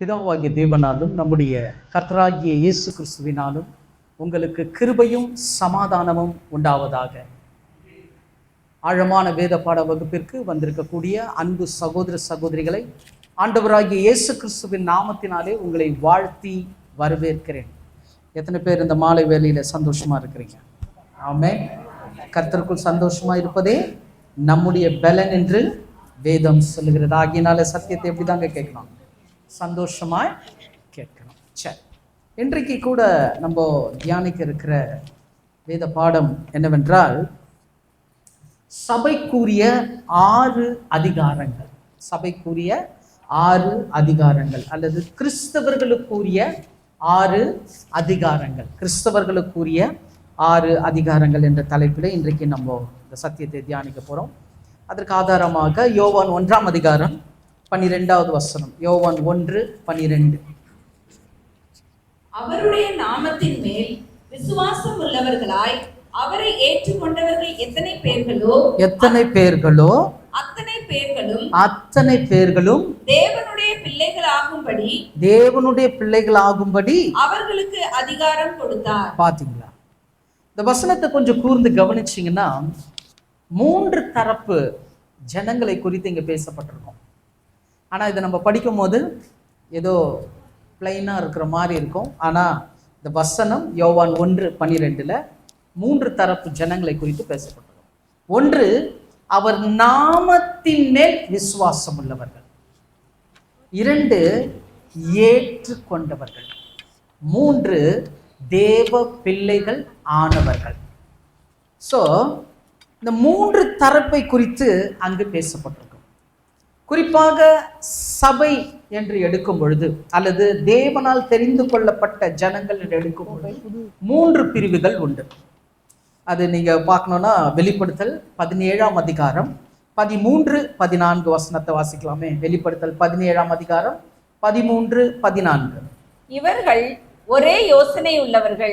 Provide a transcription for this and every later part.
பிதாவாகிய தேவனாலும் நம்முடைய கர்த்தராகிய இயேசு கிறிஸ்துவினாலும் உங்களுக்கு கிருபையும் சமாதானமும் உண்டாவதாக. ஆழமான வேத பாட வகுப்பிற்கு வந்திருக்கக்கூடிய அன்பு சகோதர சகோதரிகளை ஆண்டவராகிய இயேசு கிறிஸ்துவின் நாமத்தினாலே உங்களை வாழ்த்தி வரவேற்கிறேன். எத்தனை பேர் இந்த மாலை வேளையில சந்தோஷமா இருக்கிறீங்க? ஆமென். கர்த்தருக்குள் சந்தோஷமா இருப்பதே நம்முடைய பலன் என்று வேதம் சொல்லுகிறது. ஆகியனால சத்தியத்தை எப்படிதாங்க கேட்கணும்? சந்தோஷமாய் கேட்கணும். சரி, இன்றைக்கு கூட நம்ம தியானிக்க இருக்கிற வேத பாடம் என்னவென்றால் சபைக்குரிய 6 அதிகாரங்கள். சபைக்குரிய 6 அதிகாரங்கள் அல்லது கிறிஸ்தவர்களுக்குரிய 6 அதிகாரங்கள். கிறிஸ்தவர்களுக்குரிய 6 அதிகாரங்கள் என்ற தலைப்பில் இன்றைக்கு நம்ம இந்த சத்தியத்தை தியானிக்க போறோம். அதற்கு ஆதாரமாக யோவான் 1ஆம் அதிகாரம் 12வது வசனம். யோவான் 1:12. அவருடைய நாமத்தின் மேல் விசுவாசம் உள்ளவர்களாய் அவரை ஏற்றுக்கொண்டவர்கள் எத்தனை பேர்களோ அத்தனை பேர்களும் தேவனுடைய பிள்ளைகளாகும்படி அவர்களுக்கு அதிகாரம் கொடுத்தார். பாத்தீங்களா? இந்த வசனத்தை கொஞ்சம் கூர்ந்து கவனிச்சீங்கன்னா 3 தரப்பு ஜனங்களை குறித்து இங்க பேசப்பட்டிருக்கும். ஆனால் இதை நம்ம படிக்கும் போது ஏதோ பிளைனாக இருக்கிற மாதிரி இருக்கும். ஆனால் இந்த வசனம் யோவான் 1:12 3 தரப்பு ஜனங்களை குறித்து பேசப்பட்டிருக்கும். 1, அவர் நாமத்தின் மேல் விசுவாசம் உள்ளவர்கள். 2, ஏற்றுக்கொண்டவர்கள். 3, தேவ பிள்ளைகள் ஆனவர்கள். ஸோ இந்த 3 தரப்பை குறித்து அங்கு பேசப்பட்டிருக்கும். குறிப்பாக சபை என்று எடுக்கும் பொழுது அல்லது தேவனால் தெரிந்து கொள்ளப்பட்ட ஜனங்கள் என்று எடுக்கும் பொழுது 3 பிரிவுகள் உண்டு. அது நீங்க பார்க்கணும்னா வெளிப்படுத்தல் 17ஆம் அதிகாரம் 13-14 வசனத்தை வாசிக்கலாமே. வெளிப்படுத்தல் 17ஆம் அதிகாரம் 13-14. இவர்கள் ஒரே யோசனை உள்ளவர்கள்.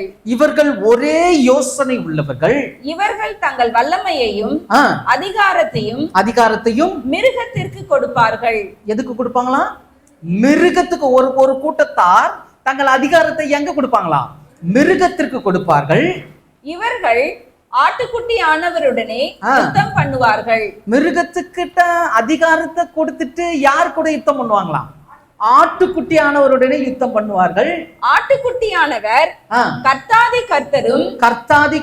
இவர்கள் தங்கள் வல்லமையையும் அதிகாரத்தையும் மிருகத்திற்கு கொடுப்பார்கள். எதுக்கு கொடுப்பாங்களா? மிருகத்துக்கு. ஒரு கூட்டத்தார் தங்கள் அதிகாரத்தை எங்க கொடுப்பாங்களா? மிருகத்திற்கு கொடுப்பார்கள். இவர்கள் ஆட்டுக்குட்டி ஆனவருடனே யுத்தம் பண்ணுவார்கள். மிருகத்துக்கிட்ட அதிகாரத்தை கொடுத்துட்டு யார் கூட யுத்தம் பண்ணுவாங்களாம்? ஆட்டுக்குட்டியானவருடனே யுத்தம் பண்ணுவார்கள். ஆட்டுக்குட்டியானவர் கர்த்தாதி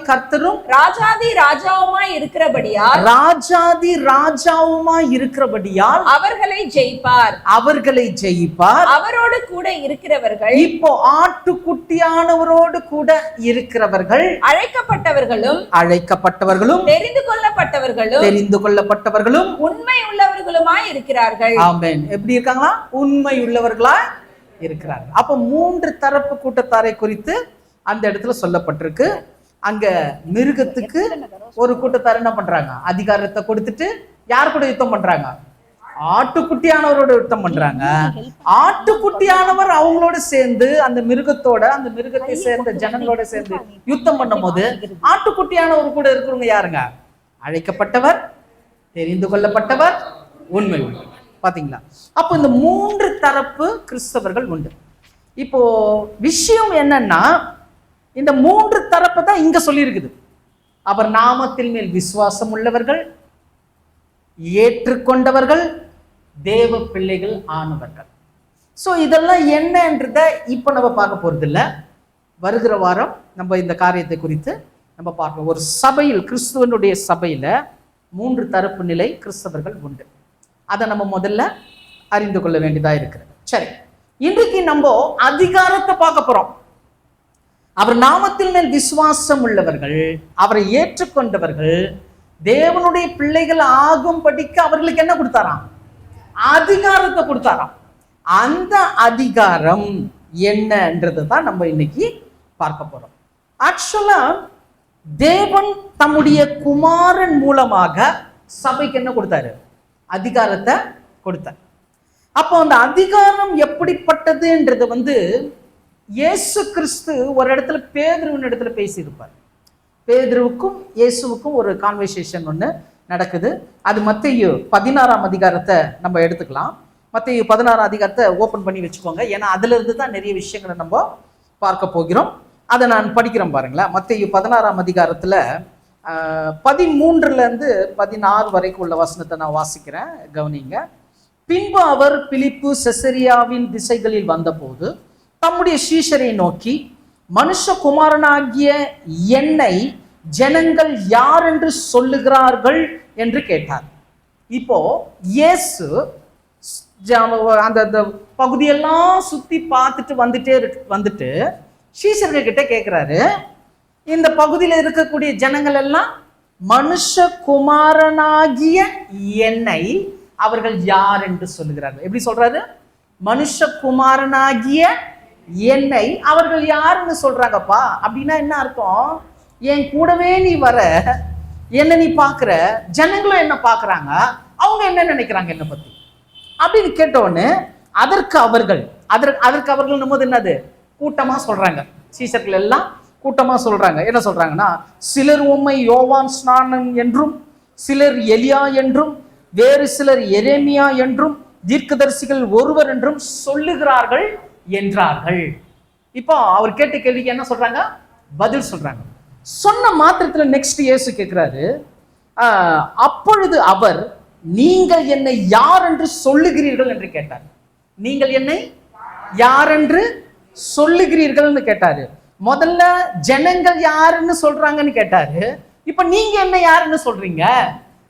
கர்த்தரும் ராஜாதி ராஜாவுமாய் இருக்கிறபடியால் அவர்களை ஜெயிப்பார். அவரோடு கூட இருக்கிறவர்கள், இப்போ ஆட்டுக்குட்டியானவரோடு கூட இருக்கிறவர்கள் அழைக்கப்பட்டவர்களும் தெரிந்து கொள்ளப்பட்டவர்களும் உண்மை உள்ளவர்களுமாய் இருக்கிறார்கள். ஆமென். எப்படி இருக்காங்களா? உண்மை உள்ளவர்களா இருக்கிறார்கள். அப்ப 3 தரப்பு கூட்டத்தாரை குறித்து அந்த இடத்துல சொல்லப்பட்டிருக்கு. அங்க மிருகத்துக்கு ஒரு கூட்டத்தார் என்ன பண்றாங்க? அதிகாரத்தை கொடுத்துட்டு யார் கூட யுத்தம் பண்றாங்க? ஆட்டுக்குட்டியானவரோட யுத்தம் பண்றாங்க. ஆட்டுக்குட்டியானவர் அவங்களோட சேர்ந்து அந்த மிருகத்தை சேர்ந்த ஜனங்களோட சேர்ந்து யுத்தம் பண்ணும் போது ஆட்டுக்குட்டியானவர் கூட இருக்கிறவங்க யாருங்க? அழைக்கப்பட்டவர், தெரிந்து கொள்ளப்பட்டவர், உண்மை உள்ளவர். பாத்தீங்களா? அப்போ இந்த 3 தரப்பு கிறிஸ்தவர்கள் உண்டு. இப்போ விஷயம் என்னன்னா, இந்த 3 தரப்பு தான் இங்க சொல்லி இருக்குது. அவர் நாமத்தின் மேல் விசுவாசம் உள்ளவர்கள், ஏற்றுக்கொண்டவர்கள், தேவ பிள்ளைகள் ஆனவர்கள். ஸோ இதெல்லாம் என்னன்றத இப்போ நம்ம பார்க்க போறது இல்லை. வருகிற வாரம் நம்ம இந்த காரியத்தை குறித்து நம்ம பார்க்கலாம். ஒரு சபையில், கிறிஸ்துவனுடைய சபையில 3 தரப்பு நிலை கிறிஸ்தவர்கள் உண்டு. அதை நம்ம முதல்ல அறிந்து கொள்ள வேண்டியதா இருக்கிறது. சரி, இன்றைக்கு நம்ம அதிகாரத்தை பார்க்க போறோம். அவர் நாமத்தின் மேல் விசுவாசம் உள்ளவர்கள், அவரை ஏற்றுக்கொண்டவர்கள், தேவனுடைய பிள்ளைகள் ஆகும்படிக்கு அவர்களுக்கு என்ன கொடுத்தாராம்? அதிகாரத்தை கொடுத்தாராம். அந்த அதிகாரம் என்னன்றது தான் நம்ம இன்னைக்கு பார்க்க போறோம். ஆக்சுவலா தேவன் தம்முடைய குமாரன் மூலமாக சபைக்கு என்ன கொடுத்தாரு? அதிகாரத்தை கொடுத்தார். அப்போ அந்த அதிகாரம் எப்படிப்பட்டதுன்றது இயேசு கிறிஸ்து ஒரு இடத்துல பேதுருவின் இடத்துல பேசியிருப்பார். பேதுருவுக்கும் இயேசுவுக்கும் ஒரு கான்வர்சேஷன் ஒன்று நடக்குது. அது மத்தேயு 16ஆம் அதிகாரத்தை நம்ம எடுத்துக்கலாம். மத்தேயு 16 அதிகாரத்தை ஓப்பன் பண்ணி வச்சுக்கோங்க. ஏன்னா அதுல இருந்து தான் நிறைய விஷயங்களை நம்ம பார்க்க போகிறோம். அதை நான் படிக்கிறேன் பாருங்களேன். மத்தேயு 16 அதிகாரத்துல 13 16 வரைக்கும் உள்ள வசனத்தை நான் வாசிக்கிறேன், கவனிங்க. பின்பு அவர் பிலிப்பு செசரியாவின் திசைகளில் வந்தபோது தம்முடைய சீஷரை நோக்கி, மனுஷகுமாரனாகிய என்னை ஜனங்கள் யார் என்று சொல்லுகிறார்கள் என்று கேட்டார். இப்போ இயேசு அந்த பகுதியெல்லாம் சுத்தி பார்த்துட்டு வந்துட்டு சீஷர்கள் கிட்ட கேட்கிறாரு, இந்த பகுதியில் இருக்கக்கூடிய ஜனங்கள் எல்லாம் மனுஷகுமாரனாகிய என்னை அவர்கள் யார் என்று சொல்லுகிறார்கள். எப்படி சொல்றாரு? மனுஷகுமாரனாகிய என்னை அவர்கள் யாருன்னு சொல்றாங்கப்பா. அப்படின்னா என்ன அர்த்தம்? என் கூடவே நீ வர, என்ன நீ பாக்குற ஜனங்களும் என்ன பாக்குறாங்க, அவங்க என்ன நினைக்கிறாங்க என்ன பத்தி அப்படின்னு கேட்டோன்னு அதற்கு அவர்கள் போது என்னது? கூட்டமா சொல்றாங்க. சீஷர்கள் எல்லாம் கூட்டமா சொல்றாங்க. என்ன சொல்றாங்கன்னா, சிலர் உம்மை யோவான் ஸ்நானன் என்றும், சிலர் எலியா என்றும், வேறு சிலர் எரேமியா என்றும், தீர்க்கதரிசிகள் ஒருவர் என்றும் சொல்லுகிறார்கள் என்றார்கள். இப்போ அவர் கேட்ட கேள்விக்கு என்ன சொல்றாங்க? பதில் சொல்றாங்க. சொன்ன மாத்திரத்துல நெக்ஸ்ட் இயேசு கேட்கிறாரு, அப்பொழுது அவர், நீங்கள் என்னை யார் என்று சொல்லுகிறீர்கள் என்று கேட்டார். நீங்கள் என்னை யார் என்று சொல்லுகிறீர்கள் கேட்டாரு. முதல்ல ஜனங்கள் யாருன்னு சொல்றாங்கன்னு கேட்டாரு. இப்ப நீங்க என்ன யாருன்னு சொல்றீங்க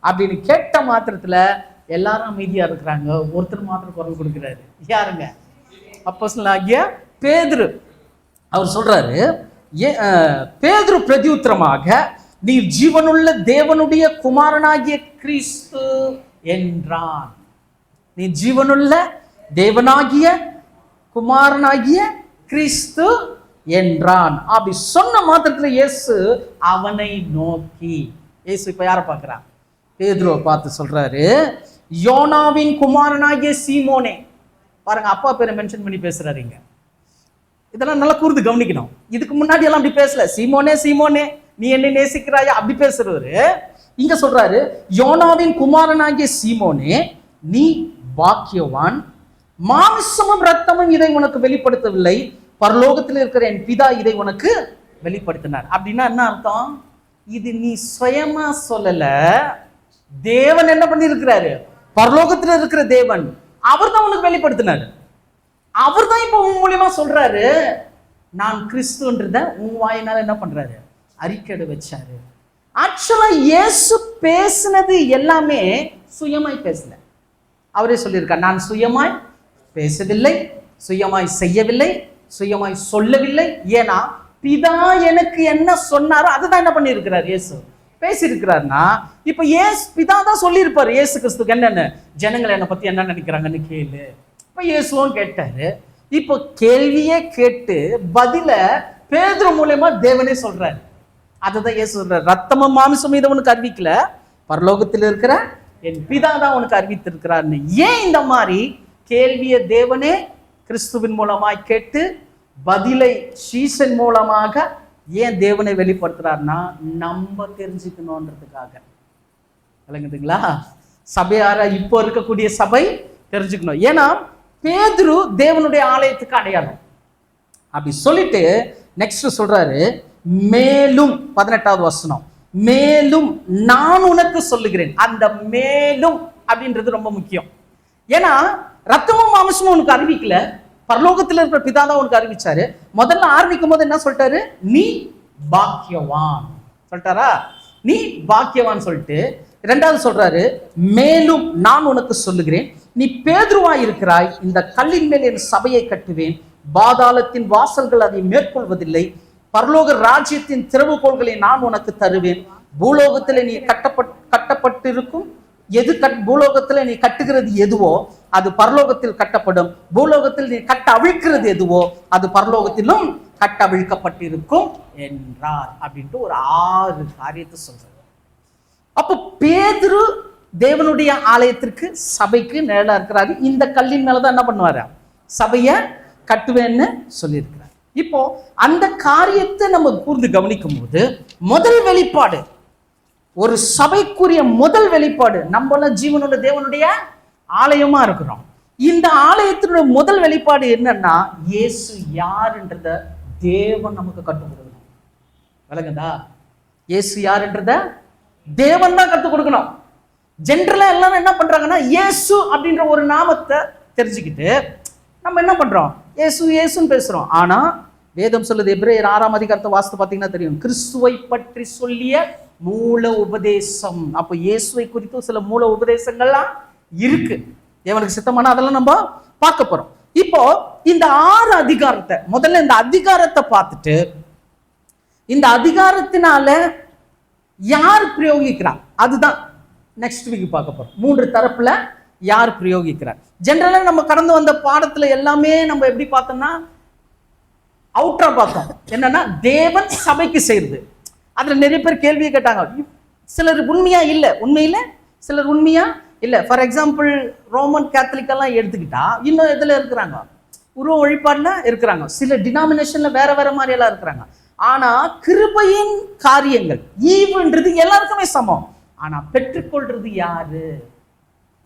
அப்படின்னு கேட்ட மாத்திரத்துல எல்லாரும் அமைதியா இருக்கிறாங்க. ஒருத்தர் மாத்திரம் குரல் கொடுக்கிறாரு. யாருங்க? அப்போஸ்தலனாகிய பேதுரு. அவர் சொல்றாரு, பேதுரு பிரதியுத்தரமாக, நீ ஜீவனுள்ள தேவனுடைய குமாரனாகிய கிறிஸ்து என்றான். நீ ஜீவனுள்ள தேவனாகிய குமாரனாகிய கிறிஸ்து என்றான். அப்படி சொன்ன மாத்திரத்துல இயேசு அவனை நோக்கி, இயேசு இப்ப யாரை பார்க்கிறான்? பேதுருவை பார்த்து சொல்றாரு, யோனாவின் குமாரனாகிய சீமோனே. பாருங்க, அப்பா பேரை மென்ஷன் பண்ணி பேசுறாருங்க. இதெல்லாம் நல்லா கூர்ந்து கவனிக்கணும். இதுக்கு முன்னாடி எல்லாம் அப்படி பேசல. சீமோனே சீமோனே நீ என்னை நேசிக்கிறாயா அப்படி பேசுறவரு இங்க சொல்றாரு, யோனாவின் குமாரனாகிய சீமோனே, நீ பாக்கியவான், மாம்சமும் ரத்தமும் இதை உனக்கு வெளிப்படுத்தவில்லை, பரலோகத்தில் இருக்கிற என் பிதா இதை உனக்கு வெளிப்படுத்தினார். அப்படின்னா என்ன அர்த்தம்? இது நீ சுயமா சொல்லல, தேவன் என்ன பண்ணி இருக்கிறாரு? பரலோகத்தில் இருக்கிற தேவன் அவர் தான் உனக்கு வெளிப்படுத்தினாரு. அவர் தான் இப்ப உன் மூலியமா சொல்றாரு, நான் கிறிஸ்துன்றத உன் வாயினால என்ன பண்றாரு? அறிக்கை வச்சாரு. ஆக்சுவலா இயேசு பேசினது எல்லாமே சுயமாய் பேசல. அவரே சொல்லியிருக்கார், நான் சுயமாய் பேசவில்லை, சுயமாய் செய்யவில்லை, சுயமாய் சொல்லவில்லை. ஏன்னா பிதா எனக்கு என்ன சொன்னாரோ அதுதான் என்ன பண்ணி இருக்கிறார்? இயேசு பேசியிருக்கிறார்னா, இப்ப பிதா தான் சொல்லியிருப்பாரு இயேசு கிறிஸ்துக்கு என்னன்னு, ஜனங்கள் என்னை பத்தி என்ன நினைக்கிறாங்கன்னு கேளு. இப்ப இயேசுவும் கேட்டாரு. இப்போ கேள்வியே கேட்டு பதில பேதுரு மூலமா தேவனே சொல்றாரு. அதுதான் இயேசு சொல்றாரு, ரத்தமும் மாமிசமும் இதை உனக்கு அறிவிக்கல, பரலோகத்தில் இருக்கிற என் பிதா தான் உனக்கு அறிவித்திருக்கிறார்னு. ஏன் இந்த மாதிரி கேள்வியை தேவனே கிறிஸ்துவின் மூலமாய் கேட்டு பதிலை சீசன் மூலமாக ஏன் தேவனை வெளிப்படுத்துறாருன்னா, நம்ம தெரிஞ்சுக்கணும்ன்றதுக்காக. விளங்குதுங்களா? சபையார இப்போ இருக்கக்கூடிய சபை தெரிஞ்சுக்கணும். ஏன்னா பேதுரு தேவனுடைய ஆலயத்துக்கு அடையாளம். அப்படி சொல்லிட்டு நெக்ஸ்ட் சொல்றாரு, மேலும் 18வது வசனம், மேலும் நான் உனக்கு சொல்லுகிறேன். அந்த மேலும் அப்படின்றது ரொம்ப முக்கியம். ஏன்னா ரத்தமும் மாம்சமும் உனக்கு அறிவிக்கல, பரலோகத்தில் இருக்கிற பிதா தான் உனக்கு அறிவிச்சாரு. முதல்ல ஆரம்பிக்கும் போது என்ன சொல்லிட்டாரு? நீ பாக்கியவான் சொல்லிட்டாரா? நீ பாக்கியவான் சொல்லிட்டு இரண்டாவது சொல்றாரு, மேலும் நான் உனக்கு சொல்லுகிறேன், நீ பேதுருவாய் இருக்கிறாய், இந்த கல்லின் மேல் என் சபையை கட்டுவேன், பாதாளத்தின் வாசல்கள் அதை மேற்கொள்வதில்லை, பரலோக ராஜ்யத்தின் திறவுகோல்களை நான் உனக்கு தருவேன், பூலோகத்தில் நீ கட்டப்பட்டிருக்கும் பூலோகத்துல நீ கட்டுகிறது எதுவோ அது பரலோகத்தில் கட்டப்படும், பூலோகத்தில் நீ கட்ட அவிழ்க்கிறது எதுவோ அது பரலோகத்திலும் கட்ட அவிழ்க்கப்பட்டிருக்கும் என்றார். அப்படின்ட்டு ஒரு 6 காரியத்தை சொல்றாரு. அப்போ பேதுரு தேவனுடைய ஆலயத்திற்கு சபைக்கு நிழலா இருக்கிறாரு. இந்த கல்லின் மேலதான் என்ன பண்ணுவாரு? சபைய கட்டுவேன்னு சொல்லியிருக்கிறார். இப்போ அந்த காரியத்தை நம்ம கூர்ந்து கவனிக்கும் போது முதல் வெளிப்பாடு, ஒரு சபைக்குரிய முதல் வெளிப்பாடு, நம்மள ஜீவனுள்ள தேவனுடைய ஆலயமா இருக்கிறோம். இந்த ஆலயத்தினுடைய முதல் வெளிப்பாடு என்னன்னா, இயேசு யாருன்றத தேவன் நமக்கு கற்றுக் கொடுக்கணும். விளங்குதா? இயேசு யாருன்றத தேவன் தான் கற்றுக் கொடுக்கணும். ஜென்ரலா எல்லாரும் என்ன பண்றாங்கன்னா, இயேசு அப்படின்ற ஒரு நாமத்தை தெரிஞ்சுக்கிட்டு நம்ம என்ன பண்றோம், இயேசு இயேசுன்னு பேசுறோம். ஆனா வேதம் சொல்லுது, எபிரேயர் 6ஆம் அதிகாரத்தை வாசித்து பார்த்தீங்கன்னா தெரியும், கிறிஸ்துவை பற்றி சொல்லிய மூல உபதேசம். அப்போ இயேசுவை குறித்து சில மூல உபதேசங்கள்லாம் இருக்கு. தேவனுக்கு சித்தமான அதெல்லாம் நம்ம பார்க்க போறோம். இப்போ இந்த 6 அதிகாரத்தை, முதல்ல இந்த அதிகாரத்தை பார்த்துட்டு, இந்த அதிகாரத்தினால யார் பிரயோகிக்கிறார் அதுதான் நெக்ஸ்ட் வீக் பார்க்க போறோம். 3 தரப்புல யார் பிரயோகிக்கிறார். ஜெனரலா நம்ம கடந்து வந்த பாடத்துல எல்லாமே நம்ம எப்படி பார்த்தோம்னா, அவுட்டரா பார்த்தோம். என்னன்னா, தேவன் சபைக்கு செய்யறது. அதுல நிறைய பேர் கேள்வியை கேட்டாங்க. சிலர் உண்மையா இல்ல, உண்மையில சிலர் உண்மையா இல்ல. ஃபார் எக்ஸாம்பிள், ரோமன் கேத்தலிக் எல்லாம் எடுத்துக்கிட்டா இன்னும் எதுல இருக்கிறாங்க, உருவ வழிபாடுல இருக்கிறாங்க. சில டினாமினேஷன்ல வேற வேற மாதிரி எல்லாம் இருக்கிறாங்க. ஆனா கிருபையின் காரியங்கள், ஈவுன்றது எல்லாருக்குமே சமம். ஆனா பெற்றுக்கொள்றது யாரு,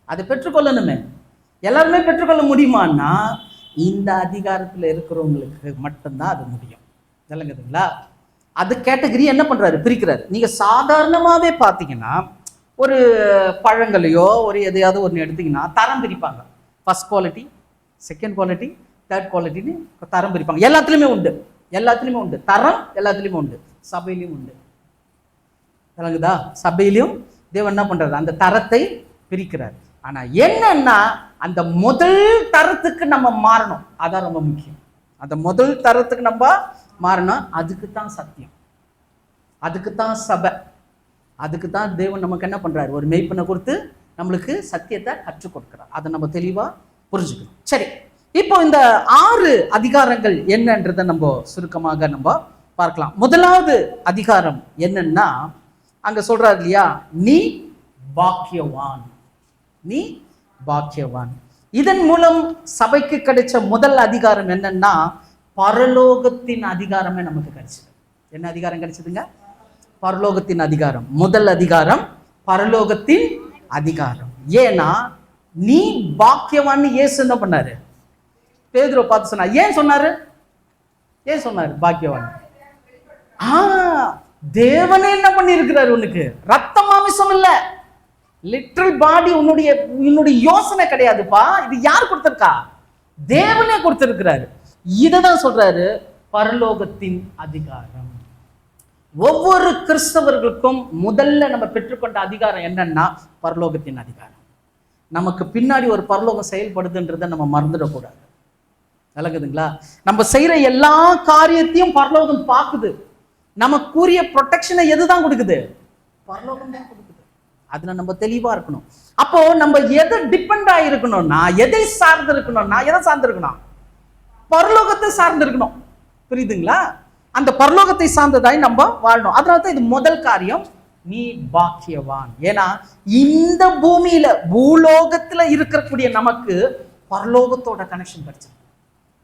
அதை பெற்றுக்கொள்ளணுமே. எல்லாருமே பெற்றுக்கொள்ள முடியுமான்னா, இந்த அதிகாரத்துல இருக்கிறவங்களுக்கு மட்டும்தான் அது முடியும். இல்லைங்களா? அது கேட்டகரி என்ன பண்றாரு, பிரிக்கிறாரு. நீங்க சாதாரணமாவே பார்த்தீங்கன்னா, ஒரு பழங்களையோ ஒரு எதையாவது ஒன்று எடுத்தீங்கன்னா தரம் பிரிப்பாங்க. First quality, second quality, third குவாலிட்டின்னு தரம் பிரிப்பாங்க. எல்லாத்துலேயுமே உண்டு, எல்லாத்துலேயுமே உண்டு தரம், எல்லாத்துலேயுமே உண்டு. சபையிலையும் உண்டு. விளங்குதா? சபையிலையும் தேவன் என்ன பண்றாரு, அந்த தரத்தை பிரிக்கிறார். ஆனா என்னன்னா, அந்த முதல் தரத்துக்கு நம்ம மாறணும். அதான் ரொம்ப முக்கியம். அந்த முதல் தரத்துக்கு நம்ம மாறணும். அதுக்கு தான் சத்தியம், அதுக்கு தான் சபை, அதுக்கு தான் தேவன் நமக்கு என்ன பண்றாரு, ஒரு மெய்ப்பனை கொடுத்து நம்மளுக்கு சத்தியத்தை கற்றுக் கொடுக்கிறார். அதை நம்ம தெளிவா புரிஞ்சுக்கணும். சரி, இப்போ இந்த 6 அதிகாரங்கள் என்னன்றதை நம்ம சுருக்கமாக நம்ம பார்க்கலாம். முதலாவது அதிகாரம் என்னன்னா, அங்க சொல்றாரு இல்லையா, நீ பாக்கியவான், நீ பாக்கியவான். இதன் மூலம் சபைக்கு கிடைச்ச முதல் அதிகாரம் என்னன்னா, பரலோகத்தின் அதிகாரமே நமக்கு கிடைச்சது. என்ன அதிகாரம் கிடைச்சதுங்க? பரலோகத்தின் அதிகாரம். முதல் அதிகாரம் பரலோகத்தின் அதிகாரம். ஏன்னா நீ பாக்கியவான்னு இயேசு என்ன பண்ணாரு, பேதுருவை பார்த்து சொன்னார். ஏன் சொன்னாரு, ஏன் சொன்னாரு பாக்கியவான்? தேவனே என்ன பண்ணி இருக்கிறாரு, உனக்கு ரத்த மாமிசம் இல்ல, லிட்டரல் பாடி, உன்னுடைய யோசனை கிடையாதுப்பா. இது யார் கொடுத்திருக்கா? தேவனே கொடுத்திருக்கிறாரு. இததான் சொல்றாரு பரலோகத்தின் அதிகாரம். ஒவ்வொரு கிறிஸ்தவர்களுக்கும் முதல்ல நம்ம பெற்றுக்கொண்ட அதிகாரம் என்னன்னா, பரலோகத்தின் அதிகாரம். நமக்கு பின்னாடி ஒரு பரலோகம் செயல்படுதுன்றதை நம்ம மறந்துடக்கூடாது. விளங்குதுங்களா? நம்ம செய்யற எல்லா காரியத்தையும் பரலோகம் பார்க்குது. நமக்குரிய ப்ரொடெக்ஷனை எதுதான் கொடுக்குது? பரலோகம் தான் கொடுக்குது. அதுல நம்ம தெளிவா இருக்கணும். அப்போ நம்ம எதை டிபெண்ட் ஆகிருக்கணும்னா, எதை சார்ந்து இருக்கணும்னா, எதை சார்ந்து இருக்கணும்? பரலோகத்தை சார்ந்து இருக்கணும். புரியுதுங்களா? அந்த பரலோகத்தை சார்ந்ததாய் நம்ம வாழணும். அதனால இது முதல் காரியம், நீ பாக்கியவான். ஏன்னா இந்த பூமியில, பூலோகத்துல இருக்கக்கூடிய நமக்கு பரலோகத்தோட கனெக்ஷன் கிடைச்சது.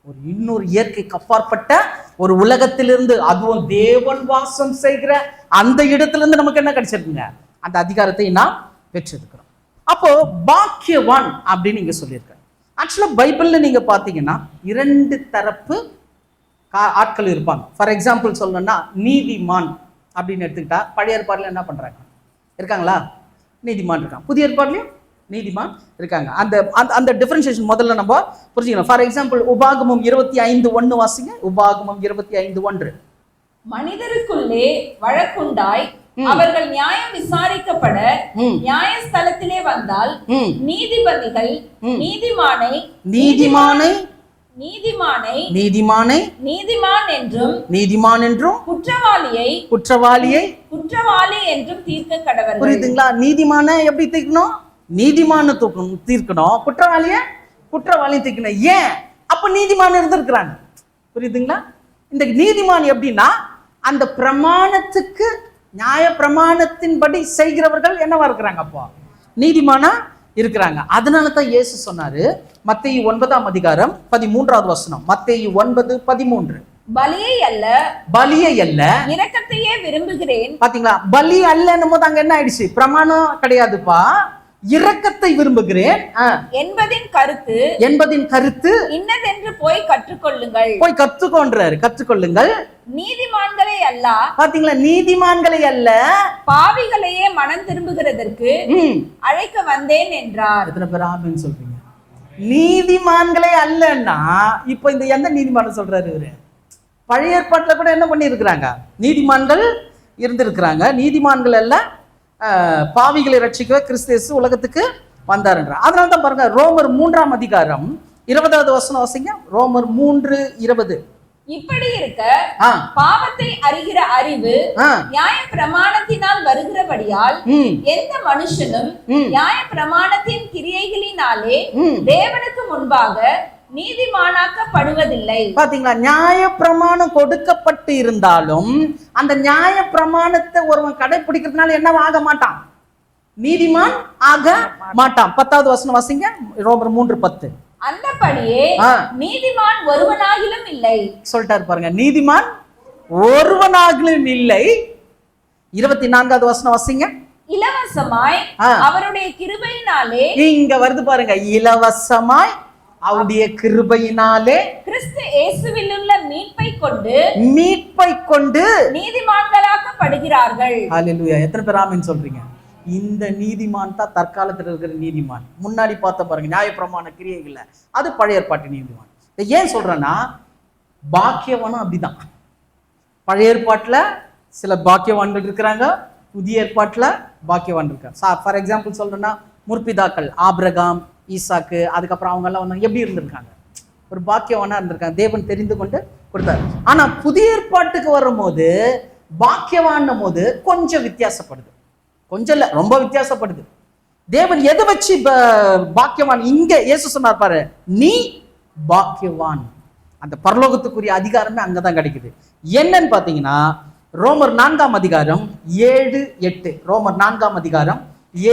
ஒரு இன்னொரு இயற்கைக்கு அப்பாற்பட்ட ஒரு உலகத்திலிருந்து, அதுவும் தேவன் வாசம் செய்கிற அந்த இடத்திலிருந்து நமக்கு என்ன கிடைச்சிருக்குங்க, அந்த அதிகாரத்தை நாம் பெற்றிருக்கிறோம். அப்போ பாக்கியவான் அப்படின்னு நீங்க சொல்லியிருக்க. ஆக்சுவலா பைபிள்ல நீங்க பாத்தீங்கன்னா 2 தரப்பு ஆட்கள் இருப்பாங்க. ஃபார் எக்ஸாம்பிள் சொல்லணும்னா, நீதிமான் அப்படின்னு எடுத்துக்கிட்டா, பழைய ஏற்பாடுல என்ன பண்றாங்க, இருக்காங்களா? நீதிமான் இருக்காங்க. புதிய ஏற்பாடுலயும் நீதிமான் இருக்காங்க. அந்த அந்த டிஃபரன்சியேஷன் முதல்ல நம்ம புரிஞ்சுக்கணும். ஃபார் எக்ஸாம்பிள், உபாகமம் 25:1 வாசிங்க. உபாகமம் 25:1. மனிதருக்குள்ளே வழக்குண்டாய் அவர்கள் நியாயம் விசாரிக்கப்பட நியாயஸ்தலத்திலே வந்தால் நீதிபதிகள் நீதிமானை நீதிமான் என்றும் குற்றவாளி என்றும் தீர்க்க கடவர்கள். புரியுதுங்களா? நீதிமான எப்படி தீர்க்கணும்? நீதிமான தீர்க்கணும். குற்றவாளியை தீர்க்கணும். ஏன்? அப்ப நீதிமான் இருந்திருக்கிறாங்க. புரியுதுங்களா? இந்த நீதிமான் எப்படின்னா, அந்த பிரமாணத்துக்கு, நியாய பிரமாணத்தின்படி செய்கிறவர்கள் என்னவா இருக்கிறாங்க, அப்போ நீதிமானா இருக்கிறாங்க. அதனால தான் இயேசு சொன்னாரு, மத்தேயு 9ஆம் அதிகாரம் 13வது வசனம். மத்தேயு 9:13. பலியை அல்ல இரக்கத்தையே விரும்புகிறேன். பாத்தீங்களா? பலி அல்லன்னும் போது அங்க என்ன ஆயிடுச்சு? பிரமாணம் கிடையாதுப்பா, இரக்கத்தை விரும்புகிறேன் என்பதின் கருத்து இன்னதென்று போய் கற்றுக்கொள்ளுங்கள். போய் கற்றுக்கொள்ளுங்கள். நீதிமான்களை அல்ல, பாத்தீங்களா, நீதிமான்களை அல்ல பாவிகளையே மனம் திரும்புகிறதற்கு அழைக்க வந்தேன் என்றார். எத்தனை பேர் ஆமென் சொல்றீங்க? நீதிமான்களே அல்லன்னா இப்ப இந்த எந்த நீதிமான் சொல்றாரு இவரு? பழைய ஏற்பாட்டுல கூட என்ன பண்ணி இருக்கிறாங்க? நீதிமான்கள் இருந்திருக்கிறாங்க. நீதிமான்கள் அல்ல, பாவிகளை ரட்சிக்கவே கிறிஸ்து இயேசு உலகத்துக்கு வந்தாருன்ற. அதனால தான் பாருங்க, ரோமர் 3ஆம் அதிகாரம் 20வது வசனம் வாசிங்க. ரோமர் 3:20. இப்படி இருக்க பாவத்தை அறிகிற அறிவு நியாய பிரமாணத்தினால் வருகிறபடியால் எந்த மனுஷனும் நியாய பிரமாணத்தின் கிரியைகளினாலே தேவனுக்கு முன்பாக நீதிமானாக்கப்படுவதில்லை. பாத்தீங்களா, நியாய பிரமாணம் கொடுக்கப்பட்டு இருந்தாலும் அந்த நியாய பிரமாணத்தை ஒருவன் கடைபிடிக்கிறதுனால என்ன ஆக மாட்டான்? நீதிமான் ஆக மாட்டான். 10வது வசனம் வாசிங்க, ரோமர் 3:10. அந்தபடியே நீதிமான் ஒருவனாகிலும் இல்லை சொல்லிட்டாரு பாருங்க. நீதிமான் ஒருவனாகிலும் இல்லை. 24வது வசனம் வாசிங்க. இலவசமாய் அவருடைய கிருபையினாலே, இங்க வருது பாருங்க, இலவசமாய் அவருடைய கிருபையினாலே கிறிஸ்து இயேசுவில் உள்ள மீட்பை கொண்டு நீதிமான்களாக்கப்படுகிறார்கள். ஹல்லேலூயா. எத்தனை பேர் ஆமென் சொல்றீங்க? இந்த நீதிமான் தான் தற்காலத்தில் இருக்கிற நீதிமான். முன்னாடி பார்த்த பாருங்க நியாயப்பிரமாண கிரியைகள்ல, அது பழைய ஏற்பாட்டு நீதிமான். இதை ஏன் சொல்றேன்னா, பாக்கியவானும் அப்படிதான். பழைய ஏற்பாட்டுல சில பாக்கியவான்கள் இருக்கிறாங்க, புதிய ஏற்பாட்டுல பாக்கியவான் இருக்காங்க. ஃபார் எக்ஸாம்பிள் சொல்றேன்னா, முற்பிதாக்கள் ஆபிரகாம், ஈசாக்கு, அதுக்கப்புறம் அவங்க எல்லாம் வந்து எப்படி இருந்திருக்காங்க? ஒரு பாக்கியவானா இருந்திருக்காங்க. தேவன் தெரிந்து கொண்டு கொடுத்தாரு. ஆனா புதிய ஏற்பாட்டுக்கு வரும்போது பாக்கியவான் போது கொஞ்சம் வித்தியாசப்படுது. கொஞ்சம் இல்ல, ரொம்ப வித்தியாசப்படுது. தேவன் எதை வச்சு பாக்கியவான்? இங்க இயேசு சொன்னார் பாரு, நீ பாக்கியவான். அந்த பரலோகத்துக்குரிய அதிகாரமே அங்கதான் கிடைக்குது. என்னன்னு பாத்தீங்கன்னா, ரோமர் 4ஆம் அதிகாரம் 7-8. ரோமர் 4ஆம் அதிகாரம்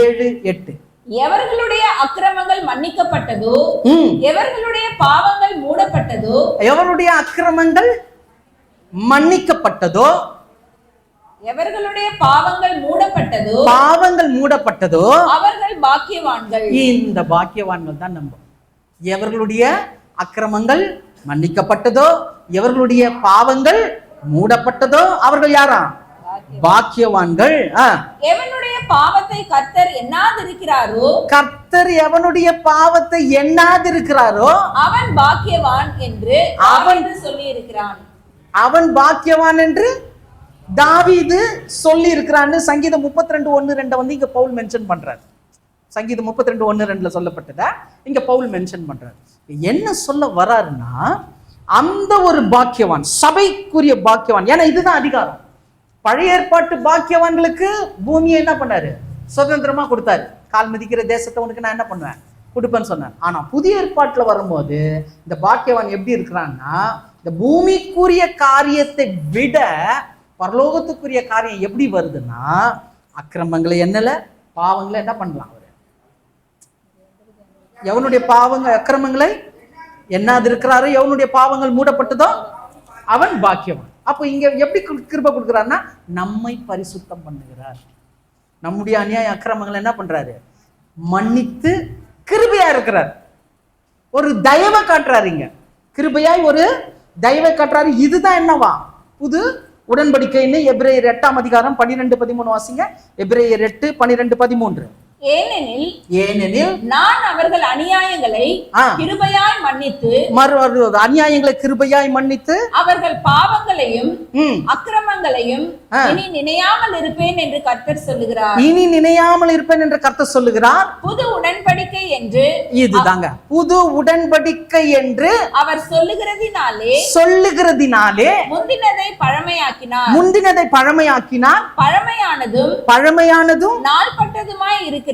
7-8. எவர்களுடைய அக்கிரமங்கள் மன்னிக்கப்பட்டதோ, எவர்களுடைய பாவங்கள் மூடப்பட்டதோ, எவருடைய அக்கிரமங்கள் மன்னிக்கப்பட்டதோ, எவர்களுடைய பாவங்கள் மூடப்பட்டதோ அவர்கள் பாக்கியவான்கள். இந்த பாக்கியவான்கள் தான் நம்ம. எவர்களுடைய அக்கிரமங்கள் மன்னிக்கப்பட்டதோ, எவர்களுடைய பாவங்கள் மூடப்பட்டதோ அவர்கள் யாரா? பாக்கியவான்கள். எவனுடைய பாவத்தை கர்த்தர் எண்ணாதிருக்கிறாரோ, கர்த்தர் எவனுடைய பாவத்தை எண்ணாதிருக்கிறாரோ அவன் பாக்கியவான் என்று அவன் சொல்லி இருக்கிறான். அவன் பாக்கியவான் என்று தாவீது சொல்லி இருக்கிறான்னு சங்கீதம் 32:1-2 வந்து இங்க பவுல் மென்ஷன் பண்றாரு. சங்கீதம் 32:1-2 சொல்லப்பட்டத இங்க பவுல் மென்ஷன் பண்றாரு. என்ன சொல்ல வராருன்னா, அந்த ஒரு பாக்கியவான், சபைக்குரிய பாக்கியவான். ஏன்னா இதுதான் அதிகாரம். பழைய ஏற்பாட்டு பாக்கியவான்களுக்கு பூமியை என்ன பண்ணாரு? சுதந்திரமா கொடுத்தாரு. கால் மிதிக்கிற தேசத்தை உனக்கு நான் என்ன பண்ணுவேன்? கொடுப்பேன்னு சொன்னார். ஆனா புதிய ஏற்பாட்டுல வரும்போது இந்த பாக்கியவான் எப்படி இருக்கிறான்னா, இந்த பூமிக்குரிய காரியத்தை விட பரலோகத்துக்குரிய காரியம் எப்படி வருதுன்னா, அக்கிரமங்களை என்னல, பாவங்களை என்ன பண்ணலாம்? அவரு எவனுடைய பாவங்கள் அக்கிரமங்களை என்னாது இருக்கிறாரோ, எவனுடைய பாவங்கள் மூடப்பட்டதோ அவன் பாக்கியவான். அப்போ இங்க எப்படி கிருபை கொடுக்கிறாருன்னா, நம்மை பரிசுத்தம் பண்ணுகிறார். நம்முடைய அநியாய அக்கிரமங்களை என்ன பண்றாரு? மன்னித்து கிருபையா இருக்கிறார். ஒரு தயவை காட்டுறாரு. இங்க கிருபையாய் ஒரு தயவை காட்டுறாரு. இதுதான் என்னவா? புது உடன்படிக்கைன்னு எபிரேயர் 8ஆம் அதிகாரம் 12-13 வாசிங்க. எபிரேயர் 8:12-13. ஏனெனில் நான் அவர்கள் அநியாயங்களை கிருபையாய் மன்னித்து, அநியாயங்களை கிருபையாய் மன்னித்து அவர்கள் பாவங்களையும் அக்கிரமங்களையும் இனி நினையாமல் இருப்பேன் என்று கர்த்தர் சொல்லுகிறார். இனி நினையாமல் இருப்பேன் என்று கர்த்தர் சொல்லுகிறார். புது உடன்படிக்கை என்று, இதுதாங்க புது உடன்படிக்கை என்று அவர் சொல்லுகிறதினாலே முந்தினதை பழமையாக்கினார். பழமையானதும் நாள்பட்டதுமாய் இருக்கிறது.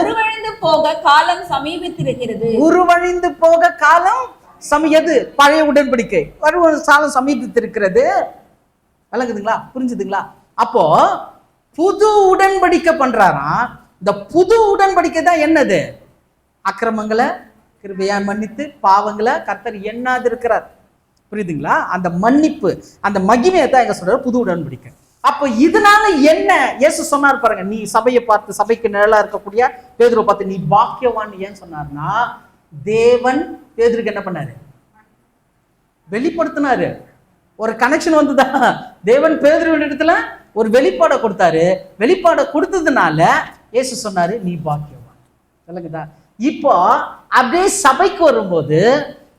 உருவழிந்து போக காலம் சமீபித்திருக்கிறது. பழைய உடன்படிக்கை காலம் சமீபித்திருக்கிறது. விளங்குதுங்களா? புரிஞ்சுதுங்களா? அப்போ புது உடன்படிக்கை பண்றாராம். இந்த புது உடன்படிக்கை தான் என்னது? அக்கிரமங்களை கிருபையா மன்னித்து பாவங்களை கர்த்தர் எண்ணாது இருக்கிறார். புரியுதுங்களா? அந்த மன்னிப்பு, அந்த மகிமையை தான் எங்க சொல்றாரு புது உடன்படிக்கை. அப்ப இதனால என்ன இயேசு சொன்னார் பாருங்க, நீ சபையை பார்த்து, சபைக்கு நிழலா இருக்கக்கூடிய பேதுருவை பார்த்து நீ பாக்கியவான் ஏன் சொன்னார்னா, தேவன் பேதுருக்கு என்ன பண்ணாரு? வெளிப்படுத்தினாரு. ஒரு கனெக்ஷன் வந்துதான். தேவன் பேதுருவின் இடத்துல ஒரு வெளிப்பாடை கொடுத்தாரு. வெளிப்பாடை கொடுத்ததுனால இயேசு சொன்னாரு நீ பாக்கியவான். சொல்லுங்கதா. இப்போ அப்படியே சபைக்கு வரும்போது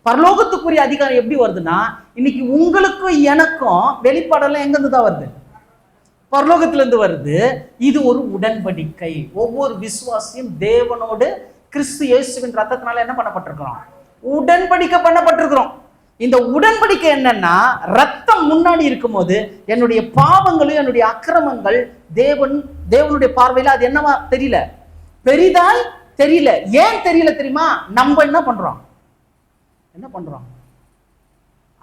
பரலோகத்துக்குரிய அதிகாரம் எப்படி வருதுன்னா, இன்னைக்கு உங்களுக்கும் எனக்கும் வெளிப்பாடெல்லாம் எங்கிருந்து தான் வருது? பரலோகத்துல இருந்து வருது. இது ஒரு உடன்படிக்கை. ஒவ்வொரு விசுவாசியும் தேவனோடு கிறிஸ்து இயேசுவின் ரத்தத்தினால என்ன பண்ணப்பட்டிருக்கிறோம்? உடன்படிக்கை பண்ணப்பட்டிருக்கிறோம். இந்த உடன்படிக்கை என்னன்னா, ரத்தம் முன்னாடி இருக்கும்போது என்னுடைய பாவங்களும் என்னுடைய அக்கிரமங்கள் தேவனுடைய பார்வையில அது என்னவா தெரியல, பெரிதாய் தெரியல. ஏன் தெரியல தெரியுமா? நம்ம என்ன பண்றோம்?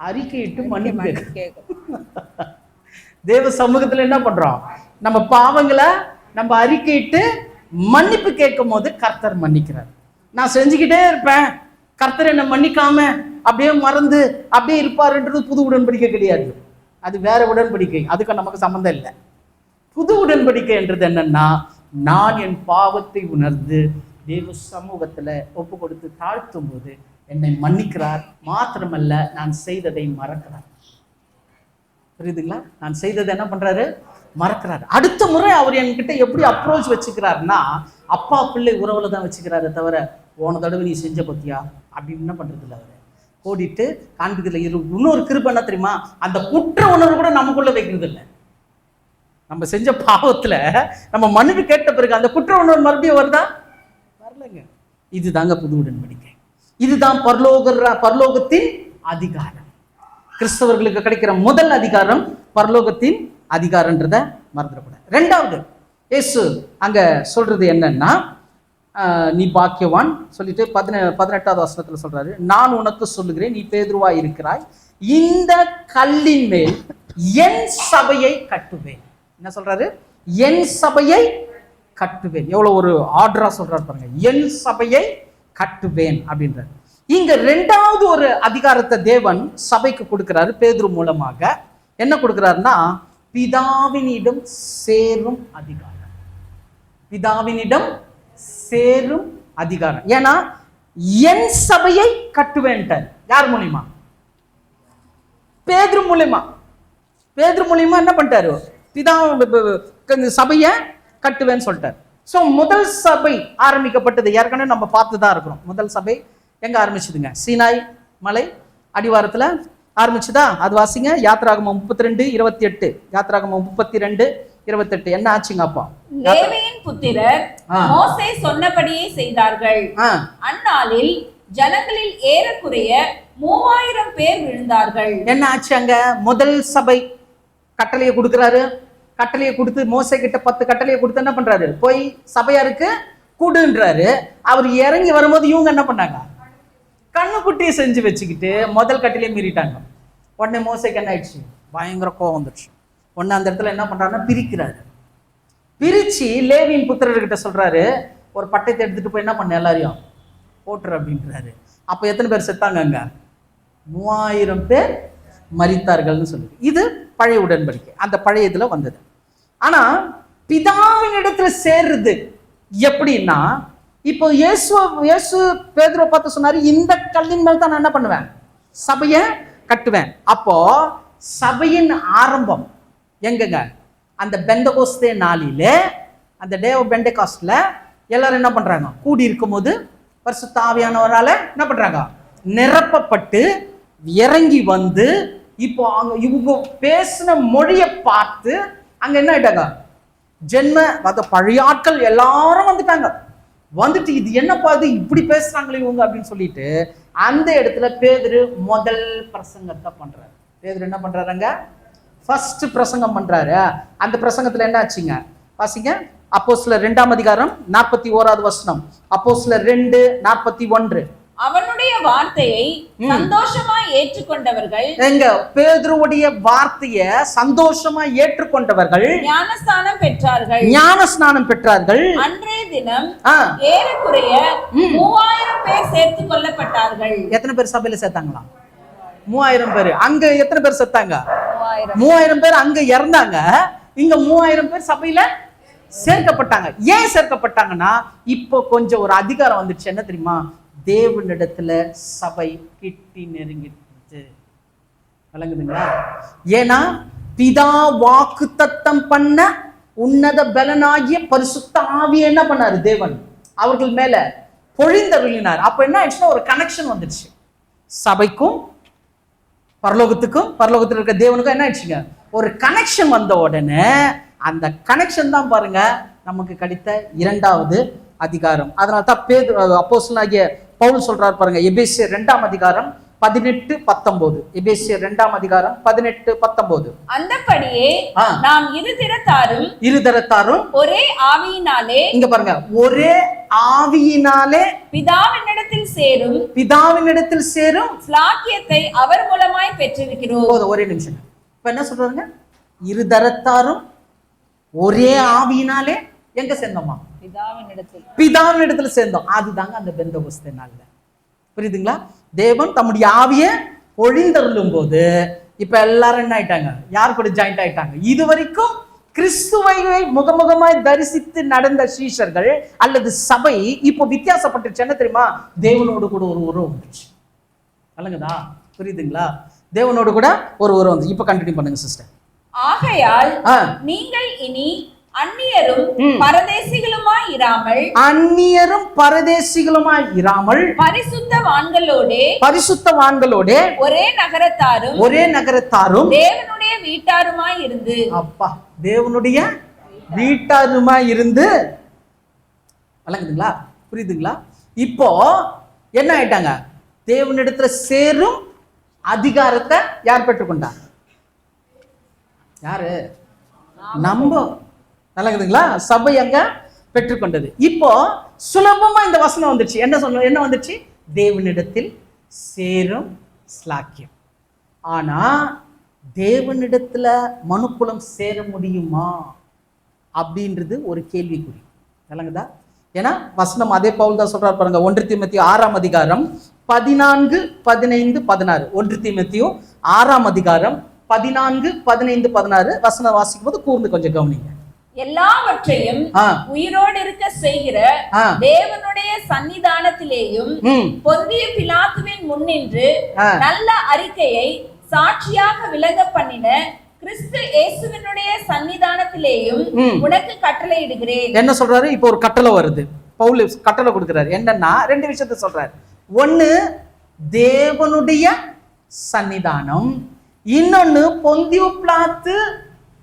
அறிக்கையிட்டு மன்னிப்பு தேவ சமூகத்துல என்ன பண்றோம்? நம்ம பாவங்களை நம்ம அறிக்கையிட்டு மன்னிப்பு கேட்கும் போது கர்த்தர் மன்னிக்கிறார். நான் செஞ்சுக்கிட்டே இருப்பேன், கர்த்தர் என்ன மன்னிக்காம அப்படியே மறந்து அப்படியே இருப்பாருன்றது புது உடன்படிக்கை கிடையாது. அது வேற உடன்படிக்கை. அதுக்கு நமக்கு சம்பந்தம் இல்லை. புது உடன்படிக்கை என்றது என்னன்னா, நான் என் பாவத்தை உணர்ந்து தேவ சமூகத்துல ஒப்பு கொடுத்து தாழ்த்தும் போது என்னை மன்னிக்கிறார். மாத்திரமல்ல, நான் செய்ததை மறக்கிறார். புரியுதுங்களா? நான் செய்ததை என்ன பண்றாரு? மறக்கிறாரு. அடுத்த முறை அவர் என்கிட்ட எப்படி அப்ரோச் வச்சுக்கிறாருன்னா, அப்பா பிள்ளை உறவுல தான் வச்சுக்கிறாரு தவிர, போன தடவை நீ செஞ்ச பத்தியா அப்படின்னு என்ன பண்றது இல்லை. அவரை ஓடிட்டு காண்பிக்கிறதுல இன்னொரு கிருபை என்ன தெரியுமா? அந்த குற்ற உணர்வு கூட நமக்குள்ள வைக்கிறது இல்லை. நம்ம செஞ்ச பாவத்துல நம்ம மன்னிப்பு கேட்ட பிறகு அந்த குற்ற உணர்வு மறுபடியும் வருதா? வரலங்க. இதுதாங்க புது உடன்படிக்கை. இதுதான் பரலோகத்தின் அதிகாரம். கிறிஸ்தவர்களுக்கு கிடைக்கிற முதல் அதிகாரம் பரலோகத்தின் அதிகாரன்றத மறந்துடக்கூடாது. ரெண்டாவது இயேசு அங்க சொல்றது என்னன்னா, நீ பாக்கியவான் சொல்லிட்டு 18வது வசனத்துல சொல்றாரு, நான் உனக்கு சொல்லுகிறேன், நீ பேதுருவா இருக்கிறாய், இந்த கல்லின் மேல் என் சபையை கட்டுவேன். என்ன சொல்றாரு? என் சபையை கட்டுவேன். எவ்வளவு ஒரு ஆர்டரா சொல்றாரு பாருங்க, என் சபையை கட்டுவேன் அப்படின்றார். இங்க ரெண்டாவது ஒரு அதிகாரத்தை தேவன் சபைக்கு கொடுக்கிறாரு பேதுரு மூலமாக. என்ன கொடுக்கிறாருன்னா, பிதாவினிடம் சேரும் அதிகாரம். பிதாவினிடம் சேரும் அதிகாரம். ஏன்னா என் சபையை கட்டுவேன்ட்டார். யார் மூலியமா? பேதுரு மூலியமா. பேதுரு மூலியமா என்ன பண்ணிட்டாரு? பிதா சபையை கட்டுவேன்னு சொல்லிட்டார். ஸோ முதல் சபை ஆரம்பிக்கப்பட்டது ஏற்கனவே நம்ம பார்த்து தான் இருக்கிறோம். முதல் சபை எங்க ஆரம்பிச்சதுங்க? சீனாய் மலை அடிவாரத்துல ஆரம்பிச்சுதா? அது வாசிங்க. யாத்ராகமம் 32:28. யாத்ராகமம் 32:28. என்ன ஆச்சுங்க? அப்பா லேவியின் புத்திரர் மோசே சொன்னபடியே செய்தார்கள். அந்நாளில் ஜனங்களில் ஏறக்குறைய 3000 பேர் விழுந்தார்கள். என்ன ஆச்சு அங்க? முதல் சபை கட்டளையை கொடுக்கிறாரு. கட்டளையை கொடுத்து மோசே கிட்ட 10 கட்டளையை கொடுத்து என்ன பண்றாரு? போய் சபையாருக்கு கூடுன்றாரு. அவர் இறங்கி வரும்போது இவங்க என்ன பண்ணாங்க? கண்ணுக்குட்டியை செஞ்சு வச்சுக்கிட்டு முதல் கட்டளையை மீறிட்டாங்க. உடனே மோசேக்கு என்ன ஆயிடுச்சு? பயங்கர கோவம் வந்துடுச்சு. உடனே அந்த இடத்துல என்ன பண்றாருன்னா பிரிக்கிறாரு. பிரிச்சு லேவியின் புத்திரர்கிட்ட சொல்றாரு, ஒரு பட்டயத்தை எடுத்துட்டு போய் என்ன பண்ண எல்லாரையும் போட்டுரு அப்படின்றாரு. அப்ப எத்தனை பேர் செத்தாங்க அங்க? 3000 பேர் மரித்தார்கள்னு சொல்லுது. இது பழைய உடன்படிக்கை, அந்த பழைய இதுல வந்தது. ஆனா பிதாவின் இடத்துல சேர்றது எப்படின்னா, இப்போ இயேசு பேதுருவை பார்த்து சொன்னாரு, இந்த கல்லின் மேல் தான் நான் என்ன பண்ணுவேன்? சபையை கட்டுவேன். அப்போ சபையின் ஆரம்பம் எங்கங்க? அந்த பெந்தகோஸ்தே நாளில, அந்த டே ஆஃப் பெண்டகாஸ்ட்ல எல்லாரும் என்ன பண்றாங்க? கூடி இருக்கும் போது பரிசுத்த ஆவியானவரால என்ன பண்றாங்க? நிரப்பப்பட்டு இறங்கி வந்து, இப்போ அங்க இவங்க பேசின மொழியை பார்த்து அங்க என்ன ஆயிட்டாங்க? பழைய ஆட்கள் எல்லாரும் வந்துட்டாங்க. வந்துட்டு இது என்னப்பா இது இப்படி பேசுறாங்களே இவங்க அப்படின்னு சொல்லிட்டு அந்த இடத்துல பேதுரு முதல் பிரசங்கத்தை பண்றாரு. பேதுரு என்ன பண்றாருங்க? ஃபர்ஸ்ட் பிரசங்கம் பண்றாரு. அந்த பிரசங்கத்துல என்ன ஆச்சுங்க? வாசிங்க. அப்போஸ்தலர் 2ஆம் அதிகாரம் 41வது வசனம். அப்போஸ்தலர் 2:41. அவனுடைய வார்த்தையை சந்தோஷமாய் ஏற்றுக்கொண்டவர்கள், எங்க பேதுருவுடைய வார்த்தையை சந்தோஷமா ஏற்றுக்கொண்டவர்கள் ஞானஸ்நானம் பெற்றார்கள். அன்றைய தினம் ஏறக்குறைய 3000 பேர் சேர்த்துக் கொள்ளப்பட்டார்கள். எத்தனை பேர் சபையில சேர்த்தாங்களா? 3000 பேர். அங்க எத்தனை பேர் செத்தாங்க? 3000 பேர் அங்க இறந்தாங்க. இங்க 3000 பேர் சபையில சேர்க்கப்பட்டாங்க. ஏன் சேர்க்கப்பட்டாங்கன்னா இப்போ கொஞ்சம் ஒரு அதிகாரம் வந்துச்சு. என்ன தெரியுமா? தேவனிடத்துல சபை கிட்டி நெருங்கிடுச்சு. விளங்குதுங்களா? ஏன்னா பிதா வாக்கு தத்தம் பண்ண உன்னத பலனாகிய பரிசுத்த ஆவியை என்ன பண்ணாரு? தேவன் அவர்கள் மேல பொழிந்தருளினார். அப்ப என்ன ஆயிடுச்சுன்னா ஒரு கனெக்ஷன் வந்துடுச்சு. சபைக்கும் பரலோகத்துக்கும், பரலோகத்தில் இருக்க தேவனுக்கும் என்ன ஆயிடுச்சுங்க? ஒரு கனெக்ஷன் வந்த உடனே அந்த கனெக்ஷன் தான் பாருங்க நமக்கு கிடைத்த 2வது அதிகாரம். அதனால தான் அப்போஸ்தலனாகிய பவுல் சொல்றாரு பாருங்க, எபேசியர் 2ஆம் அதிகாரம் 18-19. எபேசியர் 2ஆம் அதிகாரம் 18-19. அந்தபடியே நாம் இருதரத்தாரும் ஒரே ஆவியினாலே, இங்க பாருங்க, ஒரே ஆவியினாலே பிதாவினிடத்தில் சேரும் ஸ்லாக்கியத்தை அவர் மூலமாய் பெற்றிருக்கிறோம். ஒரே நிமிஷம். இப்ப என்ன சொல்றாங்க? இருதரத்தாரும் ஒரே ஆவியினாலே எங்க சேர்ந்தோமா? பிதாவினிடத்தில் சேர்ந்தோம். அதுதாங்க அந்த பெந்தகோஸ்தே நாள்ல. புரியுதுங்களா? தேவன் தம்முடைய ஆவியை பொழிந்தருளும் போது இப்ப எல்லாரும் என்ன ஆயிட்டாங்க? யார் கூட ஜாயிண்ட் ஆயிட்டாங்க? இதுவரைக்கும் கிறிஸ்துவை முகமுகமாய் தரிசித்து நடந்த சீஷர்கள் அல்லது சபை இப்போ வித்தியாசப்பட்டுச்சு. என்ன தெரியுமா? தேவனோடு கூட ஒரு உறவு வந்துச்சு. அல்லங்கதா? புரியுதுங்களா? தேவனோடு கூட ஒரு உறவு வந்து. இப்ப கண்டினியூ பண்ணுங்க சிஸ்டர். ஆகையால் நீங்கள் இனி அந்நியரும் பரதேசிகளுமாய் இராமல் பரிசுத்தவான்களோடே ஒரே நகரத்தாரும் தேவனுடைய வீட்டாருமாய் இருந்து, அப்பா, தேவனுடைய வீட்டாருமாய் இருந்து. வழங்குதுங்களா? புரியுதுங்களா? இப்போ என்ன ஆயிட்டாங்க? தேவனிடத்துல சேரும் அதிகாரத்தை யார் பெற்றுக்கொண்டாங்க? யாரு? நம்ம. நல்லதுங்களா? சபை அங்க பெற்றுக்கொண்டது. இப்போ சுலபமா இந்த வசனம் வந்துச்சு. என்ன வந்துச்சு? தேவனிடத்தில் சேரும் ஸ்லாக்கியம். ஆனா தேவனிடத்துல மனுக்குலம் சேர முடியுமா அப்படின்றது ஒரு கேள்விக்குறி. நல்லதா? ஏன்னா வசனம் அதே பவுல் தான் சொல்றாரு பாருங்க. 1 தீமோத்தேயு 6ஆம் அதிகாரம் 14, 15, 16. 1 தீமோத்தேயு 6ஆம் அதிகாரம் 14, 15, 16 வசனம் வாசிக்கும் போது கூர்ந்து கொஞ்சம் கவனிங்க. எல்லாவற்றையும் உயிரோடு இருக்க செய்கிற தேவனுடைய சன்னிதானத்திலேயும் பொந்திய பிலாத்துவின் முன்னின்று நல்ல அறிக்கையை சாட்சியாக விளங்க பண்ணின கிறிஸ்து இயேசுவினுடைய சன்னிதானத்திலேயும் உனக்கு கட்டளையிடுகிறேன். என்ன சொல்றாரு? இப்போ ஒரு கட்டளை வருது. பவுல் கட்டளை கொடுக்கிறாரு. என்னன்னா 2 விஷயத்தை சொல்றாரு. ஒன்னு தேவனுடைய சன்னிதானம், இன்னொன்னு பொந்தியு பிலாத்து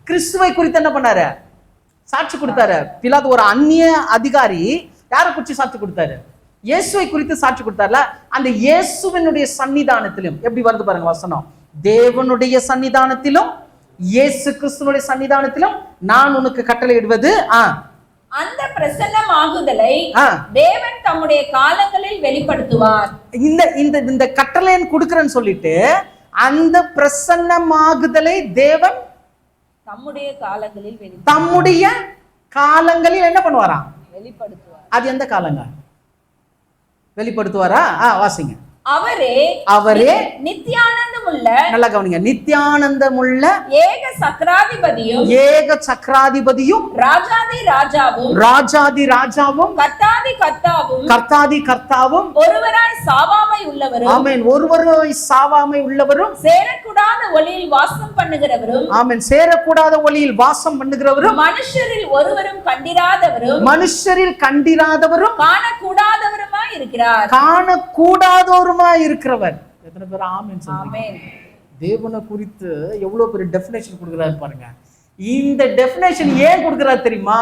கிறிஸ்துவை குறித்து என்ன பண்ணாரு? சாட்சி கொடுத்தாரு. பிலாத்து ஒரு அந்நிய அதிகாரி யாரை குறித்து சாட்சி கொடுத்தாரு? இயேசுவை குறித்து சாட்சி கொடுத்தாருல. அந்த இயேசுவினுடைய சன்னிதானத்திலும் எப்படி வருது பாருங்க வசனம். தேவனுடைய சன்னிதானத்திலும் இயேசு கிறிஸ்துவினுடைய சன்னிதானத்திலும் நான் உனக்கு கட்டளையிடுவது அந்த பிரசன்னமாகுதலை தேவன் தம்முடைய காலங்களில் வெளிப்படுத்துவார். இந்த கட்டளையை கொடுக்கிறேன்னு சொல்லிட்டு அந்த பிரசன்னமாகுதலை தேவன் தம்முடைய காலங்களில் என்ன பண்ணுவாராம்? வெளிப்படுத்துவார். அது எந்த காலங்க வெளிப்படுத்துவாரா? வாசிங்க. அவரே நித்தியானந்தமுள்ள, நல்லா கவனிங்க, நித்தியானந்தமுள்ள ஏக சக்கராதிபதியும் ராஜாதி ராஜாவும் கர்த்தாதி கர்த்தாவும் ஒருவராய் சாவாமை உள்ளவரும், ஆமென், ஒருவராய் சாவாமை உள்ளவரும், சேரக்கூடாத ஒளியில் வாசம் பண்ணுகிறவரும், ஆமென், சேரக்கூடாத ஒளியில் வாசம் பண்ணுகிறவரும், மனுஷரில் ஒருவரும் கண்டிராதவரும் காணக்கூடாதவருமாய் இருக்கிறார். இருக்கிறவர். எத்தனை பேர் ஆமென் சொல்றீங்க? தேவனை குறித்து எவ்வளவு பெரிய டெஃபினேஷன் கொடுக்கிறாரு பாருங்க. இந்த டெஃபினேஷன் ஏன் கொடுக்கிறாரு தெரியுமா?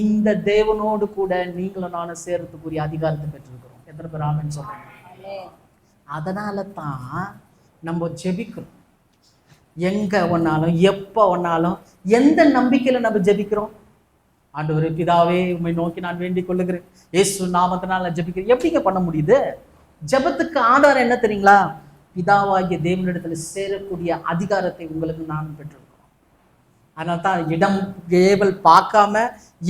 இந்த தேவனோடு கூட நீங்களும் நானும் சேர்றதுக்குரிய அதிகாரத்தை பெற்றிருக்கிறோம். எத்தனை பேர் ஆமென் சொல்றீங்க? அதனால தான் நம்ம ஜெபிக்கிறோம். எங்க ஒன்னாலும் எப்ப ஒன்னாலும் எந்த நம்பிக்கையில நம்ம ஜெபிக்கிறோம்? ஆண்டவரே பிதாவே உம்மை நோக்கி நான் வேண்டிக் கொள்ளுகிறேன், இயேசு நாமத்தினால நான் ஜெபிக்கிறேன். எப்படிங்க பண்ண முடியுது? ஜெபத்துக்கு ஆதாரம் என்ன தெரியுங்களா? பிதாவாகிய தேவனிடத்துல சேரக்கூடிய அதிகாரத்தை உங்களுக்கு நான் பெற்றிருக்கிறோம். அதனால தான் இடம் ஏவல் பார்க்காம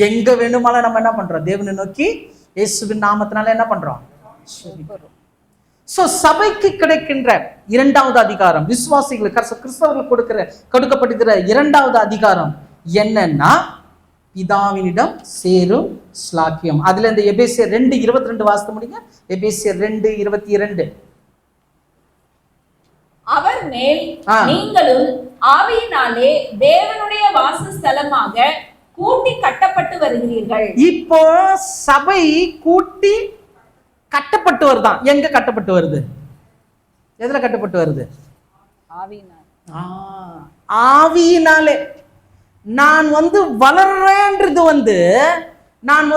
எங்க வேணுமாலும் நம்ம என்ன பண்றோம்? தேவனை நோக்கி இயேசுவின் நாமத்தினால என்ன பண்றோம்? சோ சபைக்கு கிடைக்கின்ற 2வது அதிகாரம், விசுவாசிகளுக்கு கிறிஸ்தவர்களுக்கு கொடுக்கப்படுகிற 2வது அதிகாரம் என்னன்னா பிதாவினிடம் சேரும் ஸ்லாக்கியம். அதுல இந்த எபேசியர் 2:22 வாசித்து முடிங்க. எபேசியர் 2:22. அவர் மேல் நீங்களும் ஆவியினாலே தேவனுடைய வாசஸ்தலமாக கூட்டி கட்டப்பட்டு வருகிறீர்கள். இப்போ சபை கூட்டி கட்டப்பட்டு வருதான். எங்க கட்டப்பட்டு வருது? எதுல கட்டப்பட்டு வருது? ஆவியினாலே. நான் வளர்றேன்றது நான்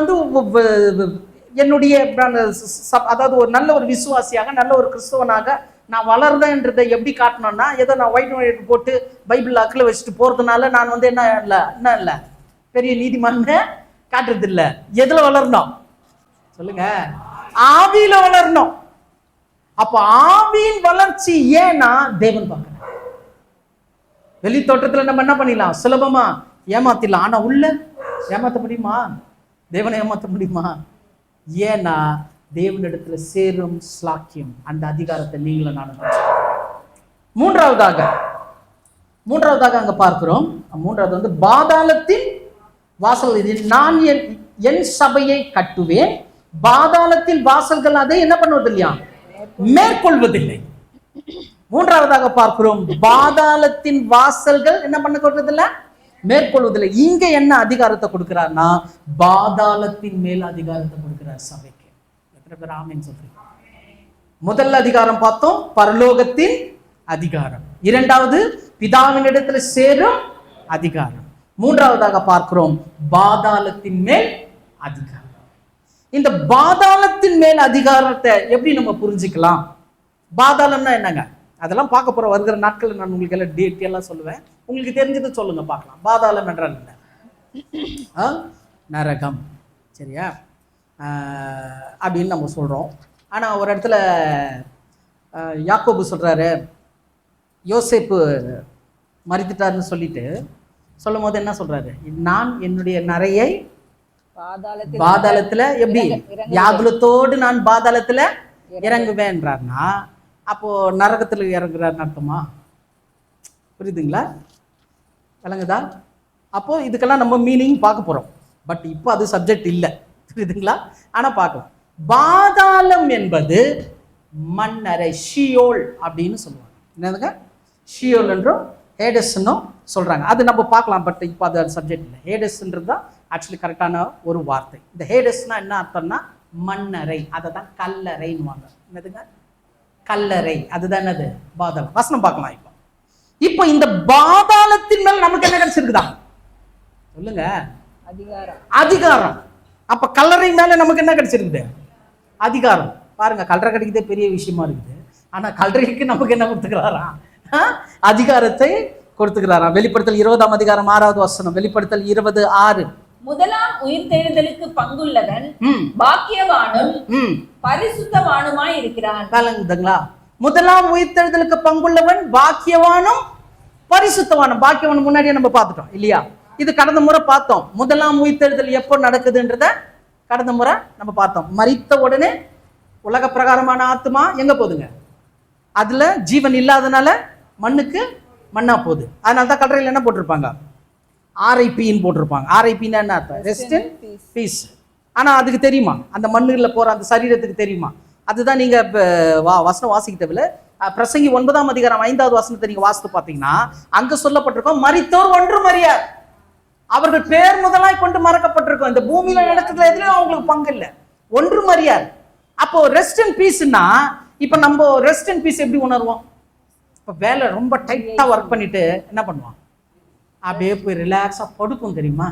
என்னுடைய அதாவது ஒரு நல்ல ஒரு விசுவாசியாக, நல்ல ஒரு கிறிஸ்தவனாக நான் வளர்றேன்றதை எப்படி காட்டணும்னா, ஏதோ நான் ஒயிட் போட்டு பைபிள் அக்கில் வச்சுட்டு போறதுனால நான் என்ன இல்லை பெரிய நீதிமான் காட்டுறது இல்லை. எதுல வளரணும் சொல்லுங்க? ஆவியில வளரணும். அப்ப ஆவியின் வளர்ச்சி ஏன்னா தேவன் பார்க்கணும். வெளி தோற்றத்துல நம்ம என்ன பண்ணிடலாம், சுலபமா ஏமாத்திடலாம். ஆனா உள்ள ஏமாத்த முடியுமா? தேவனை ஏமாத்த முடியுமா? ஏன்னா தேவனிடத்துல சேரும் ஸ்லாக்கியம், அந்த அதிகாரத்தை நீங்களும் நானும். மூன்றாவதாக அங்க பார்க்கிறோம். மூன்றாவது பாதாளத்தின் வாசல். நான் என் சபையை கட்டுவேன், பாதாளத்தின் வாசல்கள் அதை என்ன பண்ணுவது இல்லையா, மேற்கொள்வதில்லை. மூன்றாவதாக பார்க்கிறோம், பாதாளத்தின் வாசல்கள் என்ன பண்ண மேற்கொள்வதில்லை. இங்க என்ன அதிகாரத்தை கொடுக்கிறார்னா, பாதாளத்தின் மேல் அதிகாரத்தை கொடுக்கிறார் சபைக்கு. எத்தனை பேர் ஆமென் சொல்றீங்க? முதல் அதிகாரம் பார்த்தோம், பரலோகத்தின் அதிகாரம். இரண்டாவது பிதாவின் இடத்துல சேரும் அதிகாரம். மூன்றாவதாக பார்க்கிறோம், பாதாளத்தின் மேல் அதிகாரம். இந்த பாதாளத்தின் மேல் அதிகாரத்தை எப்படி நம்ம புரிஞ்சுக்கலாம்? பாதாளம்னா என்னங்க? அதெல்லாம் பார்க்க போற வருகிற நாட்கள் நான் உங்களுக்கு எல்லாம் டீட்டெயிலாக சொல்லுவேன். உங்களுக்கு தெரிஞ்சதை சொல்லுங்க பார்க்கலாம். பாதாளம் என்றால் என்ன? நரகம், சரியா? அப்படின்னு நம்ம சொல்றோம். ஆனா ஒரு இடத்துல யாக்கோபு சொல்றாரு, யோசேப்பு மரித்துட்டாருன்னு சொல்லும் போது என்ன சொல்றாரு, நான் என்னுடைய நரையை பாதாளத்துல எப்படி யாகுலத்தோடு நான் பாதாளத்துல இறங்குவேன்றார்னா, அப்போ நரகத்துல இறங்குறாருன்னு அர்த்தமா? புரியுதுங்களா? விளங்குதா? அப்போ இதுக்கெல்லாம் நம்ம மீனிங் பார்க்க போறோம். பட் இப்போ அது சப்ஜெக்ட் இல்லை, புரியுதுங்களா? ஆனா பார்க்கலாம். பாதாளம் என்பது மண்ணறை, ஷியோல் அப்படின்னு சொல்லுவாங்க. என்னதுங்க? ஷியோல் என்றும் ஹேடஸ்ன்னும் சொல்றாங்க. அது நம்ம பார்க்கலாம். பட் இப்போ அது சப்ஜெக்ட் இல்லை. ஹேடஸ்ன்றது தான் ஆக்சுவலி கரெக்டான ஒரு வார்த்தை. இந்த ஹேடஸ்னா என்ன அர்த்தம்னா மண்ணறை, அதை தான் கல்லறைன்னுவாங்க. என்னதுங்க? கல்லறை. அதுதான் என்னது? பாதாளம். வசனம் பார்க்கலாம். இப்போ இந்த பாதாளத்தின் மேல் நமக்கு என்ன கிடைச்சிருக்குதா சொல்லுங்க? அதிகாரம். அப்ப கல்லறை மேல நமக்கு என்ன கிடைச்சிருக்குது? அதிகாரம். பாருங்க, கல்லறை கிடைக்கிறதே பெரிய விஷயமா இருக்குது. ஆனா கல்லறைக்கு நமக்கு என்ன கொடுத்துக்கிறாரா? அதிகாரத்தை கொடுத்துக்கிறாராம். வெளிப்படுத்தல் 20ஆம் அதிகாரம் 6வது வசனம். வெளிப்படுத்தல் 20:6. முதலாம் உயிர்த்தெழுதலுக்கு பங்குள்ளவன் பாக்கியவானும் பரிசுத்தவானுமாய் இருக்கிறான். பாருங்களா, முதலாம் உயிர்த்தெழுதலுக்கு பங்குள்ளவன் பாக்கியவானும் பரிசுத்தவானும். பாக்கியவானும் முன்னாடியே நம்ம பார்த்துட்டோம் இல்லையா? இது கடந்த முறை பார்த்தோம். முதலாம் உயிர்த்தெழுதல் எப்போ நடக்குதுன்றத கடந்த முறை நம்ம பார்த்தோம். மரித்த உடனே உலக பிரகாரமான ஆத்மா எங்க போகுதுங்க? அதுல ஜீவன் இல்லாதனால மண்ணுக்கு மண்ணா போகுது. அதனால தான் கல்லறையில் என்ன போட்டிருப்பாங்க? RIPன்னு போட்டிருப்பாங்க. RIPன்னா என்ன அர்த்தம்? Rest in peace. ஆனா அதுக்கு தெரியுமா? அந்த மண்ணுல போற அந்த சரீரத்துக்கு தெரியுமா? அதுதான் நீங்க வசனம் வாசிக்க தேவையில்ல. பிரசங்கி 9ஆம் அதிகாரம் 5வது வசனத்தை நீங்க வாசித்து பார்த்தீங்கன்னா, அங்க சொல்லப்பட்டிருக்கோம், மரித்தோர் ஒன்றும் அறியார், அவர்கள் பேர் முதலாய் கொண்டு மறக்கப்பட்டிருக்கும். இந்த பூமியில நடக்கிறதுல எதுலயும் அவங்களுக்கு பங்கு இல்லை, ஒன்றும் அறியார். அப்போ ரெஸ்ட் இன் பீஸ்னா, இப்ப நம்ம ரெஸ்ட் இன் பீஸ் எப்படி உணர்வோம்? இப்ப வேலை ரொம்ப டைட்டா ஒர்க் பண்ணிட்டு என்ன பண்ணுவான்? அப்படியே போய் ரிலாக்ஸா படுக்கும், தெரியுமா?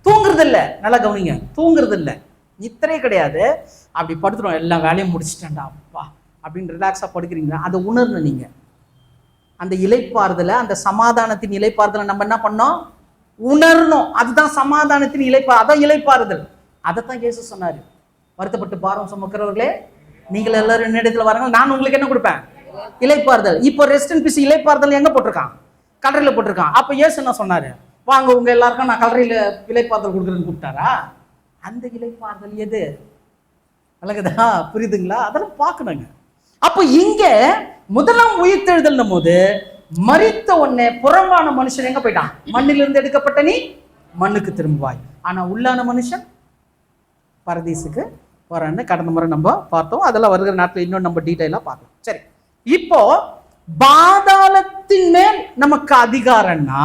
தூங்குறது இல்லை. நல்லா கவனிங்க, தூங்குறது இல்லை, நித்திரையே கிடையாது. அப்படி படுத்துரும், எல்லா வேலையும் முடிச்சுட்டேன்டா அப்பா அப்படின்னு ரிலாக்ஸா படுக்கிறீங்க. அதை உணரணும் நீங்க. அந்த இளைப்பாறுதலை, அந்த சமாதானத்தின் இளைப்பாறுதலை நம்ம என்ன பண்ணோம்? உணரணும். அதுதான் சமாதானத்தின் அதான் இளைப்பாறுதல். அதைத்தான் இயேசு சொன்னாரு, வருத்தப்பட்டு பாரம் சுமக்கிறவர்களே நீங்கள் எல்லாரும் என்னிடத்துல வராங்க, நான் உங்களுக்கு என்ன கொடுப்பேன்? இளைப்பாறுதல். இப்போ ரெஸ்ட் இன் பீஸ் இளைப்பாறுதல் எங்க போட்டிருக்கான்? கல்லறையில போட்டிருக்கான். அப்ப இயேசு என்ன சொன்னாரு? வாங்க உங்க எல்லாருக்கும் நான் கல்லறையில இளைப்பாறுதல் கொடுக்குறேன்னு கூப்பிட்டாரா? அந்த இளைப்பாறுதல் எது? விளங்குதா? புரியுதுங்களா? அதெல்லாம் பார்க்கணுங்க. அப்போ இங்க முதலாம் உயிர்த்தெழுதல் போது மரித்த உடனே புறம்பான மனுஷன் எங்க போயிட்டான்? மண்ணிலிருந்து எடுக்கப்பட்ட நீ மண்ணுக்கு திரும்புவாய். ஆனா உள்ளான மனுஷன் பரதீசுக்கு போறான்னு கடந்த முறை நம்ம பார்த்தோம். அதெல்லாம் வருகிற நாட்டில் இன்னும் நம்ம டீட்டெயிலா பார்க்கலாம். சரி, இப்போ பாதாளத்தின் மேல் நமக்கு அதிகாரம்னா,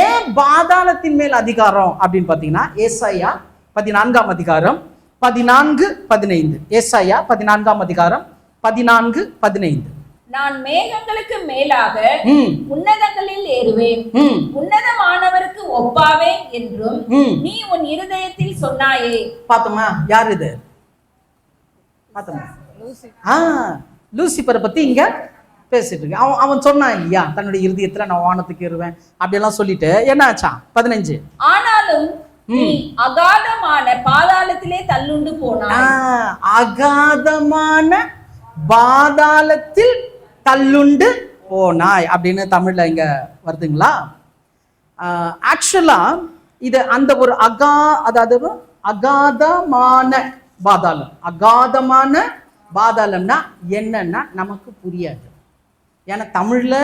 ஏன் பாதாளத்தின் மேல் அதிகாரம் அப்படின்னு பார்த்தீங்கன்னா, ஏசாயா 14ஆம் அதிகாரம் 14-15. ஏசாயா 14ஆம் அதிகாரம் 14-15. நான் மேகங்களுக்கு மேலாக உன்னதங்களில் ஏறுவேன், உன்னதமானவருக்கு ஒப்பாவேன் என்றும் நீ உன் இருதயத்தில் சொன்னாயே. பார்த்தோமா? யார் இது? பார்த்தோமா? லூசிபரை பத்தி இங்க பேசிட்டு இருக்கு. அவன் சொன்னான் இல்லையா, தன்னுடைய இருதயத்துல நான் வானத்துக்கு ஏறுவேன் அப்படியெல்லாம் சொல்லிட்டு என்ன ஆச்சான்? 15. ஆனாலும் நீ அகாதமான பாதாளத்திலே தள்ளுண்டு போனாய். அகாதமான பாதாளத்தில் தள்ளுண்டு போனாய் அப்படின்னு தமிழ்ல இங்க வருதுங்களா? ஆக்சுவலா இது அந்த ஒரு அதாவது அகாதமான பாதாளம். அகாதமான பாதாளம்னா என்னன்னா நமக்கு புரியாது. ஏன்னா தமிழ்ல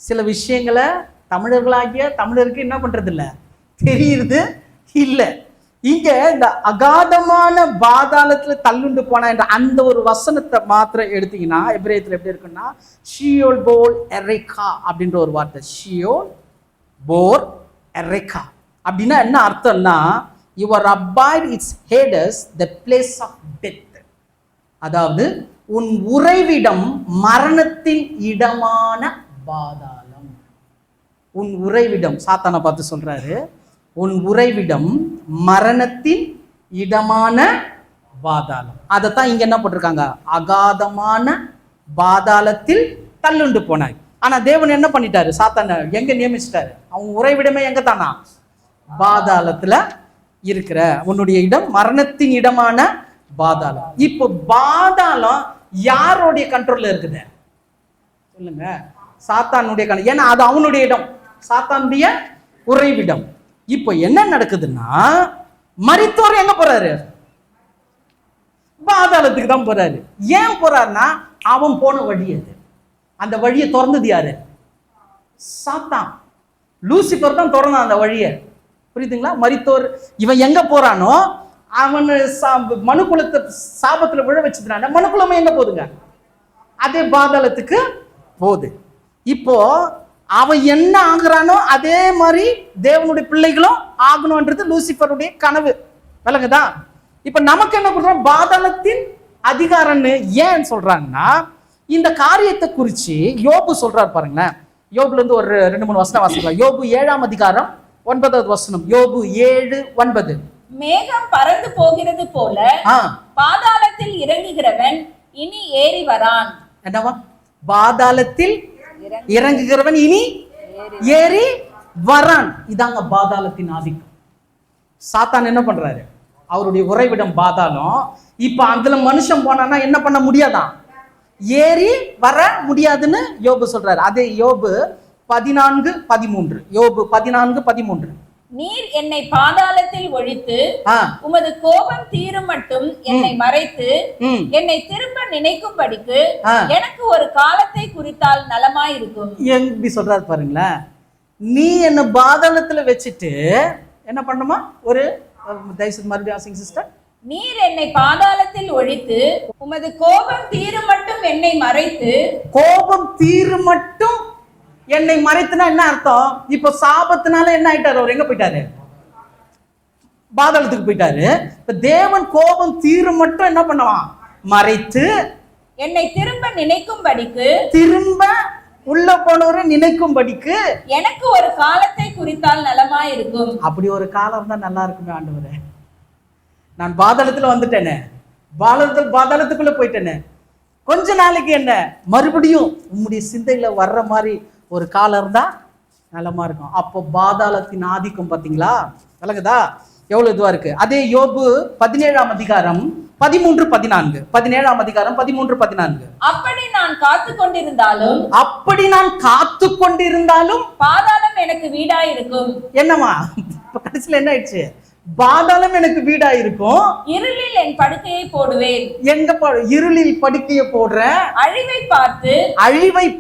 சில விஷயங்களை தமிழர்களாகிய தமிழருக்கு என்ன பண்றது இல்ல, தெரியுது இல்ல. இங்க இந்த அகாதமான பாதாளத்துல தள்ளுண்டு போனா என்ற அந்த ஒரு வசனத்தை மாத்திரம் எடுத்தீங்கன்னா எபிரேயத்துல எப்படி இருக்குன்னா, ஷியோல் போல் எரேகா அப்படின்ற ஒரு வார்த்தை. ஷியோல் போர் எரேகா அப்படின்னா என்ன அர்த்தம்னா, your abode it's Hades the place of death. அதாவது உன் உறைவிடம் மரணத்தின் இடமான பாதாளம். உன் உறைவிடம், சாத்தானை பார்த்து சொல்றாரு, உன் உறைவிடம் மரணத்தின் இடமான பாதாளம். அதைத்தான் இங்க என்ன போட்டிருக்காங்க, அகாதமான பாதாளத்தில் தள்ளுண்டு போனாய். ஆனா தேவன் என்ன பண்ணிட்டாரு, சாத்தானை எங்க நியமிச்சிட்டாரு? அவன் உறைவிடமே எங்க தானா? பாதாளத்துல இருக்கிற உன்னுடைய இடம் மரணத்தின் இடமான பாதாளம். இப்போ பாதாளம் யாருடைய கண்ட்ரோல்ல இருக்குது சொல்லுங்க? சாத்தானுடைய கண்ட்ரோல். ஏன்னா அது அவனுடைய இடம், சாத்தானுடைய உறைவிடம். இப்போ என்ன நடக்குதுன்னா, மரித்தோர் எங்க போறாரு? பாதாளத்துக்கு தான் போறாரு. ஏன் போறாருன்னா அவன் போன வழி அது. அந்த வழியை திறந்தது யாரு? சாத்தான். லூசிபர் தான் திறந்தான் அந்த வழியை. புரியுதுங்களா? மரித்தோர் இவன் எங்க போறானோ அவன் மனுக்குலத்தை சாபத்துல விழ வச்சதுனால மனுக்குலமே எங்க போகுதுங்க? அதே பாதாளத்துக்கு போகுது. இப்போ அவன் என்ன ஆகுறானோ அதே மாதிரி தேவனுடைய பிள்ளைகளும் ஆகணும்ன்றது லூசிபருடைய கனவு. விளங்குதா? இப்ப நமக்கு என்ன பண்றோம்? பாதாளத்தின் அதிகாரம்னு ஏன் சொல்றாங்கன்னா, இந்த காரியத்தை குறிச்சு யோபு சொல்றாரு பாருங்களேன். யோபுல இருந்து ஒரு 2-3 வசனம் வாசிக்கலாம். யோபு 7ஆம் அதிகாரம் 9வது வசனம். யோபு 7:9. மேகம் பறந்து போகிறது போல பாதாளத்தில் இறங்குகிறவன் இனி ஏறி வரான். என்னவா? பாதாளத்தில் இறங்குகிறவன் இனி ஏறி வரான். இதாங்க பாதாளத்தின் ஆதிக்கம். சாத்தான் என்ன பண்றாரு? அவருடைய உறைவிடம் பாதாளம். இப்ப அதுல மனுஷன் போனான்னா என்ன பண்ண முடியாதான்? ஏறி வர முடியாதுன்னு யோபு சொல்றாரு. அதே யோபு 14:13. யோபு 14:13. நீர் என்னை பாதாளத்தில் ஒழித்து உமது கோபம் தீரும் மட்டும் என்னை மறைத்து என்னை திரும்ப நினைக்கும்படிக்கு எனக்கு ஒரு காலத்தை குறித்தால் நலமாயிருக்கும். எப்படி சொல்றாரு பாருங்களேன். நீ என்ன பாதாளத்துல வச்சுட்டு என்ன பண்ணுமா? ஒரு தயவுசெய்து மறுபடியும் ஆசிங்க சிஸ்டர். நீர் என்னை பாதாளத்தில் ஒழித்து உமது கோபம் தீரும் மட்டும் என்னை மறைத்து. கோபம் தீரும் மட்டும் என்னை மறைத்துனா என்ன அர்த்தம்? இப்ப சாபத்தினால என்ன ஆயிட்டாரு? அவர் எங்க போயிட்டாரு? பாதாளத்துக்கு போயிட்டாரு. இப்ப தேவன் கோபம் தீரும் மட்டும் என்ன பண்ணுவான்? மறைத்து என்னை திரும்ப நினைக்கும்படிக்கு, திரும்ப உள்ள போனவரை நினைக்கும்படிக்கு எனக்கு ஒரு காலத்தை குறித்தால் நலமாயிருக்கும். அப்படி ஒரு காலம் தான் நல்லா இருக்குமே ஆண்டவரே. நான் பாதாளத்துல வந்துட்டேனே, பாதாளத்துக்குள்ள போயிட்டேனே, கொஞ்ச நாளைக்கு என்ன மறுபடியும் உம்முடைய சிந்தையில வர்ற மாதிரி ஒரு காலம் இருந்தா நலமா இருக்கும். அப்போ பாதாளத்தின் ஆதிக்கம் பாத்தீங்களா? விளங்குதா? எவ்வளவு இதுவா இருக்கு. அதே யோபு 17ஆம் அதிகாரம் 13-14. 17ஆம் அதிகாரம் 13-14. அப்படி நான் காத்து கொண்டிருந்தாலும் பாதாளம் எனக்கு வீடாயிருக்கும். என்னமா இப்ப கடைசியில என்ன ஆயிடுச்சு? பாதாளம் எனக்கு வீடா இருக்கும். இருளில் என் படுக்கையை போடுவேன். எங்க இருளில் படுக்கையை போடுறேன். அழிவை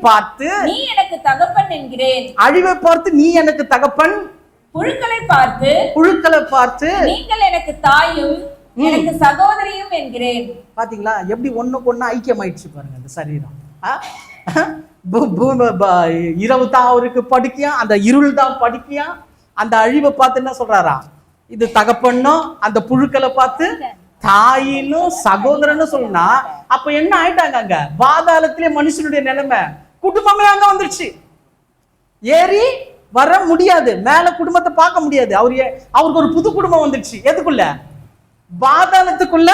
பார்த்து நீ எனக்கு தகப்பன் என்கிறேன். அழிவை பார்த்து நீ எனக்கு தகப்பன். புழுக்களை பார்த்து நீங்கள் எனக்கு தாயும் எனக்கு சகோதரியும் என்கிறேன். பாத்தீங்களா எப்படி ஒண்ணுக்கு ஒண்ணு ஐக்கியம் ஆயிடுச்சு பாருங்க இந்த சரீரம். இரவு தான் அவருக்கு படுக்கையா, அந்த இருள் தான் படுக்கையா. அந்த அழிவை பார்த்து என்ன சொல்றாரா, இது தகப்பன்னும் அந்த புழுக்களை பார்த்து தாயினும் சகோதரன்னு சொல்லுனா அப்ப என்ன ஆயிட்டாங்க, அங்க பாதாளத்திலே மனுஷனுடைய நிலைமை, குடும்பமே அங்க வந்துருச்சு. ஏறி வர முடியாது, மேல குடும்பத்தை பார்க்க முடியாது. அவருக்கு ஒரு புது குடும்பம் வந்துருச்சு. எதுக்குள்ள? பாதாளத்துக்குள்ள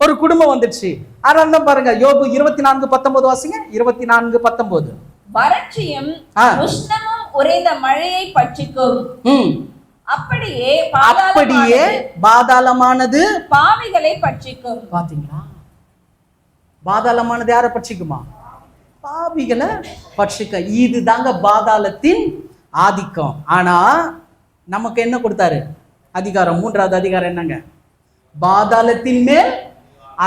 ஒரு குடும்பம் வந்துருச்சு. அதனால தான் பாருங்க யோபு 24:19 வாசிங்க. 24:19. வறட்சியும் உஷ்ணமும் உறைந்த மழையை பட்சிக்கும், அப்படியே பாதாளமானது பாவிகளை பட்சிக்கும். பாத்தீங்களா, பாதாளமானது யாரை பட்சிக்குமா? பாவிகளை பட்சிக்க. இதுதாங்க பாதாளத்தின் ஆதிக்கம். ஆனா நமக்கு என்ன கொடுத்தாரு அதிகாரம்? 3வது அதிகாரம் என்னங்க? பாதாளத்தின் மேல்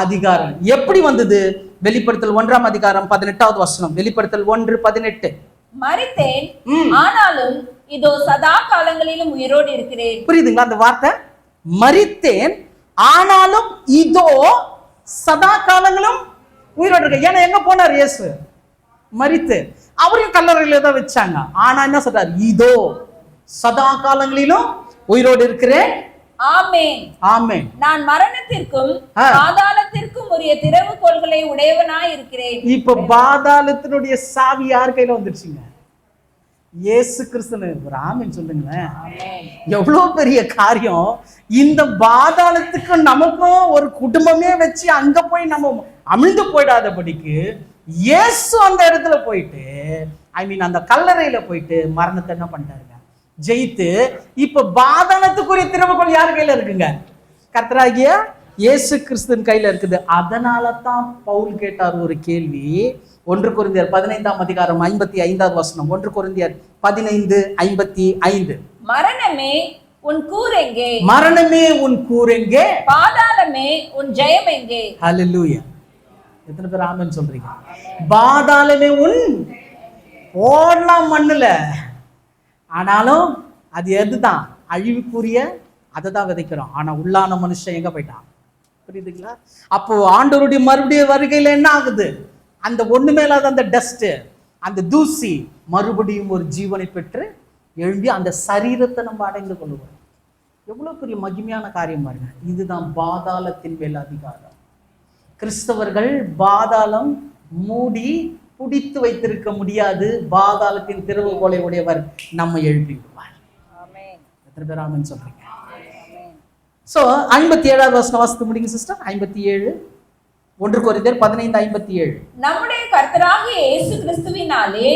அதிகாரம். எப்படி வந்தது? வெளிப்படுத்தல் 1ஆம் அதிகாரம் 18வது வசனம். வெளிப்படுத்தல் 1:18. மரித்தேன், ஆனாலும் இதோ சதா காலங்களிலும் உயிரோடு இருக்கிறேன். புரியுதுங்களா அந்த வார்த்தை? மரித்தேன், ஆனாலும் இதோ சதா காலங்களும் உயிரோடு இருக்க. ஏன்னா எங்க போனார் இயேசு? மரித்து. அவரையும் கல்லறையில தான் வச்சாங்க. ஆனா என்ன சொல்றாரு? இதோ சதா காலங்களிலும் உயிரோடு இருக்கிறேன். ஆமென். ஆமென். நான் மரணத்திற்கும் பாதாளத்திற்கும் உரிய திறவுகோல்களை உடையவனாய் இருக்கிறேன். இப்ப பாதாளத்தினுடைய சாவி யார் கையில வந்துருச்சுங்க? இயேசு கிறிஸ்து. ஒரு ஆமென் சொல்லுங்களேன். எவ்வளவு பெரிய காரியம். இந்த பாதாளத்துக்கு நமக்கும் ஒரு குடும்பமே வச்சு அங்க போய் நம்ம அமிழ்ந்து போயிடாதபடிக்கு இயேசு அந்த இடத்துல போயிட்டு, அந்த கல்லறையில போயிட்டு மரணத்தை என்ன பண்ணிட்டாருங்க? ஜெயித்து. இப்ப பாதாளத்துக்குரிய திறவுகோல் யார் கையில இருக்குங்க? கர்த்தராகிய இயேசு கிறிஸ்துவின் கையில இருக்குது. அதனால தான் பவுல் கேட்டார் ஒரு கேள்வி. 1 கொரிந்தியர் 15ஆம் அதிகாரம் 55வது வசனம். 1 கொரிந்தியர் 15:55. மரணமே உன் கூர் எங்கே? மரணமே உன் கூர் எங்கே? பாதாளமே உன் ஜெயம் எங்கே? ஹல்லேலூயா. எத்தனை பேர் ஆமென் சொல்றீங்க? பாதாளமே உன் போடலாம் மண்ணுல, ஆனாலும் அது எதுதான்? அழிவுக்குரிய அதை தான் விதைக்கிறோம். ஆனா உள்ளான மனுஷன் எங்க போயிட்டான்? புரியுதுங்களா? அப்போ ஆண்டவருடைய மறுபடியும் வருகையில என்ன ஆகுது? அந்த ஒண்ணுமே இல்லாத அந்த டஸ்ட், அந்த தூசி மறுபடியும் ஒரு ஜீவனை பெற்று எழும்பி அந்த சரீரத்தை நம்ம அடைந்து கொள்ளுவோம். எவ்வளவு பெரிய மகிமையான காரியம் பாருங்க. இதுதான் பாதாளத்தின் மேல் அதிகாரம். கிறிஸ்தவர்கள் பாதாளம் மூடி பிடித்து வைத்திருக்க முடியாது. பாதாளத்தின் திறவுகோலை உடையவர் நம்ம எழுப்பி விடுவார். எத்தனை பேர் ஆமென் சொல்றீங்க? சோ 57வது வசனம் வாசித்து முடிங்க சிஸ்டர். 57 1 கொரிந்தியர் 15:57. நம்முடைய கர்த்தராகிய இயேசு கிறிஸ்துவினாலே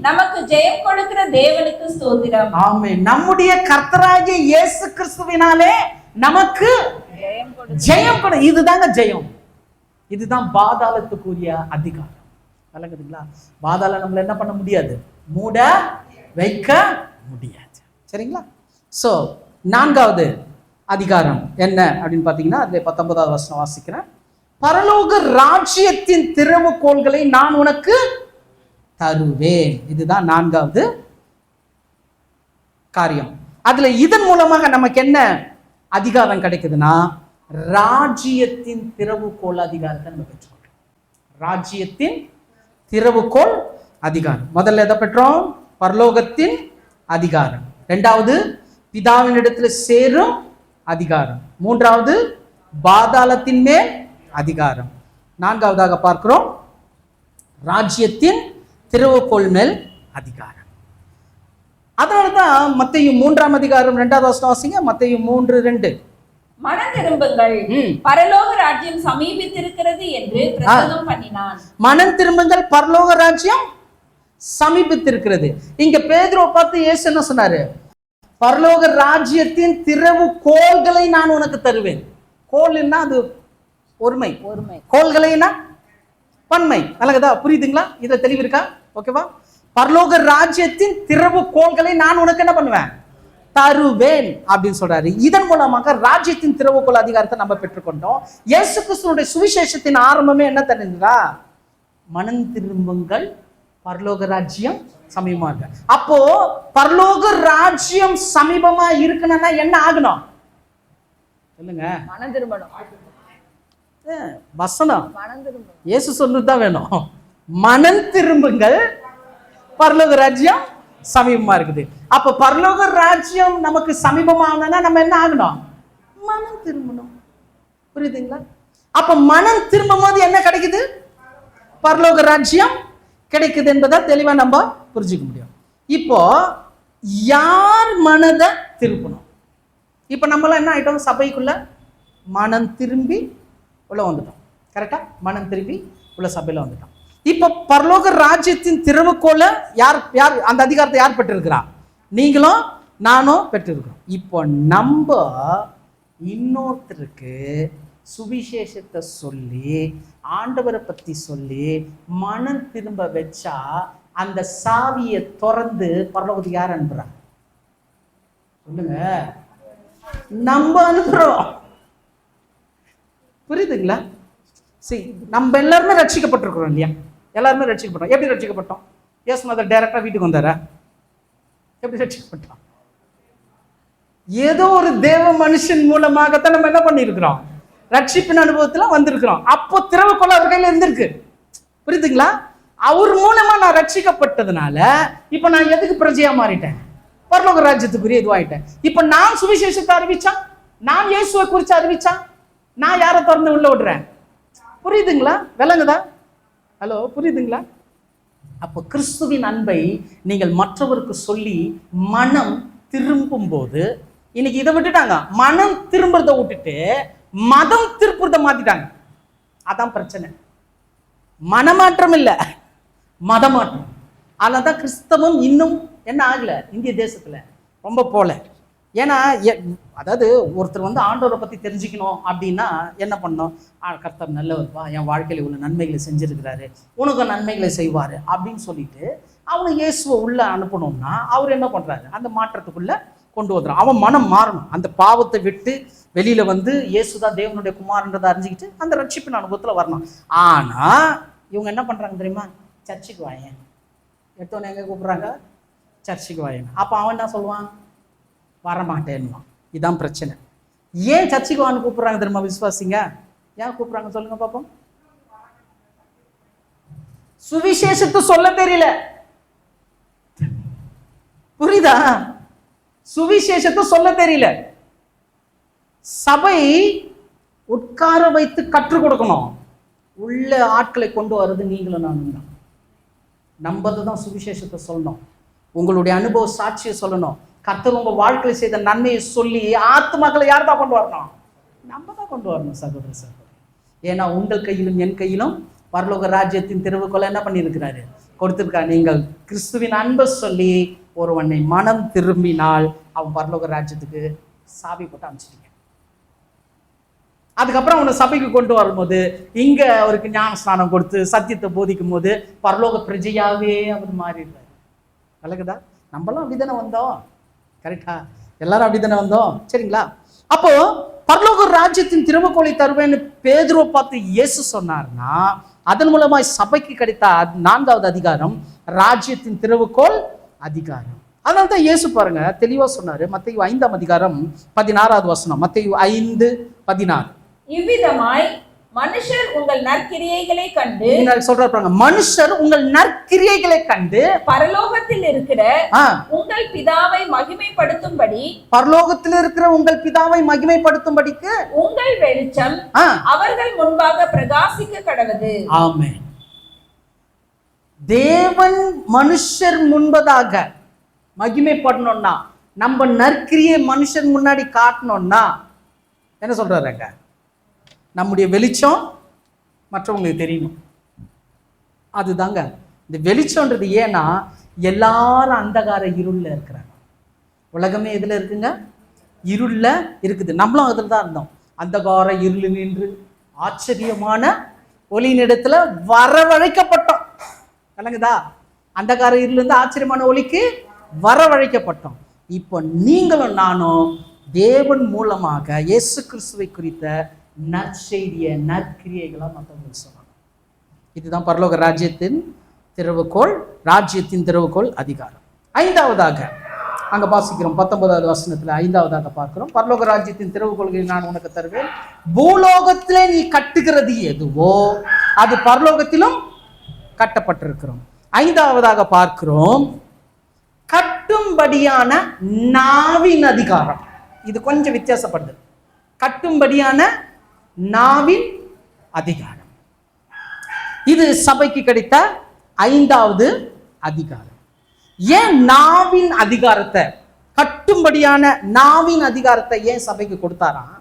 நமக்கு ஜெயம் கொடுக்கிற தேவனுக்கு ஸ்தோத்திரம். ஆமென். நம்முடைய கர்த்தராகிய இயேசு கிறிஸ்துவினாலே நமக்கு ஜெயம் கொடு. இதுதாங்க ஜெயம். இதுதான் பாதாளத்துக்குரிய அதிகாரம். விளங்குதுங்களா? பாதாளம் நம்மள என்ன பண்ண முடியாது? மூட வைக்க முடியாது. சரிங்களா? சோ 4வது அதிகாரம் என்ன அப்படின்னு பாத்தீங்கன்னா, அதுல 19வது வசனம் வாசிக்கிறேன். பரலோக ராஜ்யத்தின் திறவுகோல்களை நான் உனக்கு தருவேன். இதுதான் 4வது காரியம். அதுல இதன் மூலமாக நமக்கு என்ன அதிகாரம் கிடைக்குதுன்னா, ராஜ்யத்தின் திறவுகோல் அதிகாரத்தை நம்ம பெற்றோம். ராஜ்யத்தின் திறவுகோல் அதிகாரம். முதல்ல எதை பெற்றோம்? பரலோகத்தின் அதிகாரம். 2வது பிதாவின் இடத்துல சேரும் அதிகாரம். 3வது பாதாளத்தின் மேல் அதிகாரம். 4வதாக பார்க்கிறோம் ராஜ்யத்தின் திறவுகோல் மேல் அதிகாரம். அதனாலதான் மத்தேயு 3ஆம் அதிகாரம் 2வது வசனம் வாசிங்க. மத்தேயு 3:2. மனம் திரும்புங்கள், பரலோக ராஜ்யம் சமீபித்திருக்கிறது என்று பிரசங்கம் பண்ணினான். மனம் திரும்புங்கள், பரலோக ராஜ்யம் சமீபித்திருக்கிறது. இங்க பேதுருவை பார்த்து இயேசு என்ன சொன்னாரு? பரலோக ராஜ்யத்தின் திறவுகோல்களை நான் உனக்கு தருவேன். கோல்னா அது ஒருமை, கோல்களைனா பன்மை. அழகதா? புரியுதுங்களா? இதுல தெளிவு இருக்கா? ஓகேவா? பரலோக ராஜ்யத்தின் திறவுகோல்களை நான் உனக்கு என்ன பண்ணுவேன்? தருவேன் அப்படின்னு சொல்றாரு. இதன் மூலமாக ராஜ்யத்தின் திறவுகோல் அதிகாரத்தை நம்ம பெற்றுக்கொண்டோம். இயேசு கிறிஸ்துனுடைய சுவிசேஷத்தின் ஆரம்பமே என்ன தெரியுங்களா? மனம் திரும்புங்கள், பரலோக ராஜ்யம் சமீபமா இருக்கு. அப்போ பரலோக ராஜ்யம் சமீபமா இருக்கணும்னா என்ன ஆகணும் சொல்லுங்க? மனம் திரும்பணும். வசனம் மனம் திரும்பணும். இயேசு சொல்லுதான் வேணும். மனம் திரும்புங்கள், பரலோக ராஜ்யம் சமீபமா இருக்குது. அப்ப பரலோக ராஜ்யம் நமக்கு சமீபமானா நம்ம என்ன ஆகணும்? மனம் திரும்பணும். புரியுதுங்களா? அப்ப மனம் திரும்பும் போது என்ன கிடைக்குது? பரலோக ராஜ்யம் கிடைக்குது என்பதை தெளிவா நம்ம புரிஞ்சுக்க முடியும். இப்போ யார் மனதை திருப்பணும்? இப்ப நம்மளாம் என்ன ஆயிட்டோம்? சபைக்குள்ள மனம் திரும்பி உள்ள வந்துட்டோம். கரெக்டா? மனம் திரும்பி உள்ள சபையில வந்துட்டோம். இப்ப பரலோக ராஜ்யத்தின் திறவுகோலை யார் யார் அந்த அதிகாரத்தை யார் பெற்றிருக்கிறா? நீங்களும் நானும் பெற்றிருக்கிறோம். இப்போ நம்ம இன்னொருத்தருக்கு சுவிசேஷத்தை சொல்லி ஆண்டவரை பத்தி சொல்லி மனம் திரும்ப வச்சா அந்த சாவியை திறந்து பரலோகத்துக்கு யார் அனுப்புறாங்க சொல்லுங்க? நம்ம அனுப்புறோம். புரியுதுங்களா? சரி, நம்ம எல்லாருமே ரட்சிக்கப்பட்டிருக்கிறோம் இல்லையா? எல்லாருமே ரட்சிக்கப்பட்டோம். எப்படி ரட்சிக்கப்பட்டோம்? இயேசுநாதர் டைரக்டா வீட்டுக்கு வந்தாரா? எப்படி ரட்சிக்கப்பட்டோம்? ஏதோ ஒரு தேவ மனுஷன் மூலமாகத்தான் நம்ம என்ன பண்ணியிருக்கிறோம்? ரட்சிப்பின் அனுபவத்துல வந்திருக்கிறோம். அப்போ திறவுகோல் அவர் கையில இருந்திருக்கு. புரியுதுங்களா? அவர் மூலமா நான் ரட்சிக்கப்பட்டதுனால இப்ப நான் எதுக்கு பிரஜையா மாறிட்டேன்? பரலோக ராஜ்யத்துக்குரிய இதுவாயிட்டேன். இப்ப நான் சுவிசேஷத்தை அறிவிச்சா, நான் இயேசுவை குறிச்சு அறிவிச்சா, நான் யாரை திறந்து உள்ள விடுறேன்? புரியுதுங்களா? விளங்குதா? ஹலோ, புரியுதுங்களா? அப்போ கிறிஸ்துவின் அன்பை நீங்கள் மற்றவருக்கு சொல்லி மனம் திரும்பும் போது, இன்னைக்கு இதை விட்டுட்டாங்க, மனம் திரும்புறதை விட்டுட்டு மதம் திருப்புறதை மாத்திட்டாங்க. அதான் பிரச்சனை. மனமாற்றம் இல்லை, மதமாற்றம். அதனால்தான் கிறிஸ்தவம் இன்னும் என்ன ஆகல இந்திய தேசத்துல ரொம்ப போல. ஏன்னா அதாவது ஒருத்தர் வந்து ஆண்டவரை பத்தி தெரிஞ்சுக்கணும் அப்படின்னா என்ன பண்ணணும்? கர்த்தர் நல்லவர்ப்பா, என் வாழ்க்கையில உள்ள நன்மைகளை செஞ்சிருக்கிறாரு, உனக்கு நன்மைகளை செய்வாரு அப்படின்னு சொல்லிட்டு அவனை இயேசுவை உள்ள அனுப்பணும்னா அவர் என்ன பண்றாரு? அந்த மாற்றத்துக்குள்ள கொண்டு வந்துடும். அவன் மனம் மாறணும். அந்த பாவத்தை விட்டு வெளியில வந்து இயேசுதான் தேவனுடைய குமாரன்றதை அறிஞ்சிக்கிட்டு அந்த ரட்சிப்பின் அனுபவத்துல வரணும். ஆனா இவங்க என்ன பண்றாங்க தெரியுமா? சர்ச்சுக்கு வாயேன், எடுத்தோன்னு எங்க கூப்பிடுறாங்க? சர்ச்சுக்கு வாயேன். அப்ப அவன் என்ன சொல்லுவான்? வரமாட்டேன்னுவான். இதுதான் பிரச்சனை. ஏன் சர்ச்சுக்கு வான்னு கூப்பிடுறாங்க தெரியுமா விசுவாசிங்க? ஏன் கூப்பிடுறாங்க சொல்லுங்க பாப்போம்? சுவிசேஷத்தை சொல்ல தெரியல. புரியுதா? சுவிசேஷத்தை சொல்ல தெரியல. சபை உட்கார வைத்து கற்றுக் கொடுக்கணும். உள்ள ஆட்களை கொண்டு வர்றது நீங்களும் நானும் தான். நம்பதான் சுவிசேஷத்தை சொல்லணும். உங்களுடைய அனுபவ சாட்சியை சொல்லணும். கர்த்தர் உங்க வாழ்க்கையில செய்த நன்மையை சொல்லி ஆத்துமாக்களை யார் தான் கொண்டு வரணும்? நம்ம தான் கொண்டு வரணும் சகோதர சகோதரி. ஏன்னா உங்கள் கையிலும் என் கையிலும் பரலோக ராஜ்யத்தின் திறவுகோலை என்ன பண்ணியிருக்கிறாரு? கொடுத்திருக்காரு. நீங்கள் கிறிஸ்துவின் அன்பை சொல்லி ஒருவனை மனம் திரும்பினால் அவன் பரலோக ராஜ்யத்துக்கு சாவி போட்டு அனுப்பிச்சிட்டீங்க. அதுக்கப்புறம் அவனை சபைக்கு கொண்டு வரும்போது இங்க அவருக்கு ஞான ஸ்நானம் கொடுத்து சத்தியத்தை போதிக்கும் போது பரலோக பிரஜையாவே அவர் மாறிடுறாரு. விளக்குதா? நம்மளும் அப்படித்தானே வந்தோம். கரெக்டா? எல்லாரும் அப்படித்தானே வந்தோம். சரிங்களா? அப்போ பரலோக ராஜ்யத்தின் திறவுகோலை தருவேன்னு பேதுருவை பார்த்து இயேசு சொன்னார்னா அதன் மூலமாய் சபைக்கு கிடைத்த 4வது அதிகாரம் ராஜ்யத்தின் திறவுகோல் அதிகாரம். அதனால்தான் இயேசு பாருங்க தெளிவா சொன்னாரு. மத்தேயு 5ஆம் அதிகாரம் 16வது வசனம். மத்தேயு 5:16. இவ்விதமாய் மனுஷர் உங்கள் நற்கிரியைகளை கண்டு சொல்றாரு பாருங்க, மனுஷர் உங்கள் நற்கிரியைகளை கண்டு பரலோகத்தில் இருக்கிற உங்கள் பிதாவை மகிமைப்படுத்தும்படி, பரலோகத்தில் இருக்கிற உங்கள் பிதாவை மகிமைப்படுத்தும்படிக்கு உங்கள் வெளிச்சம் அவர்கள் முன்பாக பிரகாசிக்க கடவது. ஆமென். தேவன் மனுஷர் முன்பதாக மகிமைப்படணும்னா, நம்ம நற்கிரியை மனுஷன் முன்னாடி காட்டணும்னா என்ன சொல்றாருங்க? நம்முடைய வெளிச்சம் மற்றவங்களுக்கு தெரியணும். அதுதாங்க இந்த வெளிச்சம்ன்றது. ஏன்னா எல்லாரும் அந்தகார இருள்ல இருக்கிறாங்க. உலகமே எதுல இருக்குங்க? இருள்ல இருக்குது. நம்மளும் அதுல தான் இருந்தோம். அந்தகார இருள் நின்று ஆச்சரியமான ஒளியினிடத்துல வரவழைக்கப்பட்டோம். விளங்குதா? அந்தகார இருள் இருந்து ஆச்சரியமான ஒளிக்கு வரவழைக்கப்பட்டோம். இப்போ நீங்களும் நானும் தேவன் மூலமாக இயேசு கிறிஸ்துவை குறித்த நற்செய்தியை நற்கிரியைகளாக மற்றவங்களுக்கு சொல்லணும். இதுதான் பரலோக ராஜ்யத்தின் திறவுகோல் அதிகாரம். ஐந்தாவதாக அங்க வாசிக்கிறோம் 19வது வசனத்துல. ஐந்தாவதாக பார்க்கிறோம், பரலோக ராஜ்யத்தின் திறவுகோல்களை நான் உனக்கு தருவேன், பூலோகத்திலே நீ கட்டுகிறது எதுவோ அது பரலோகத்திலும் கட்டப்பட்டிருக்கிறோம். ஐந்தாவதாக பார்க்கிறோம், கட்டும்படியான நாவின் அதிகாரம். இது கொஞ்சம் வித்தியாசப்படுது. கட்டும்படியான நாவின் அதிகாரம், இது சபைக்கு கிடைத்த 5வது அதிகாரம். ஏன் நாவின் அதிகாரத்தை, கட்டும்படியான நாவின் அதிகாரத்தை ஏன் சபைக்கு கொடுத்தாராம்?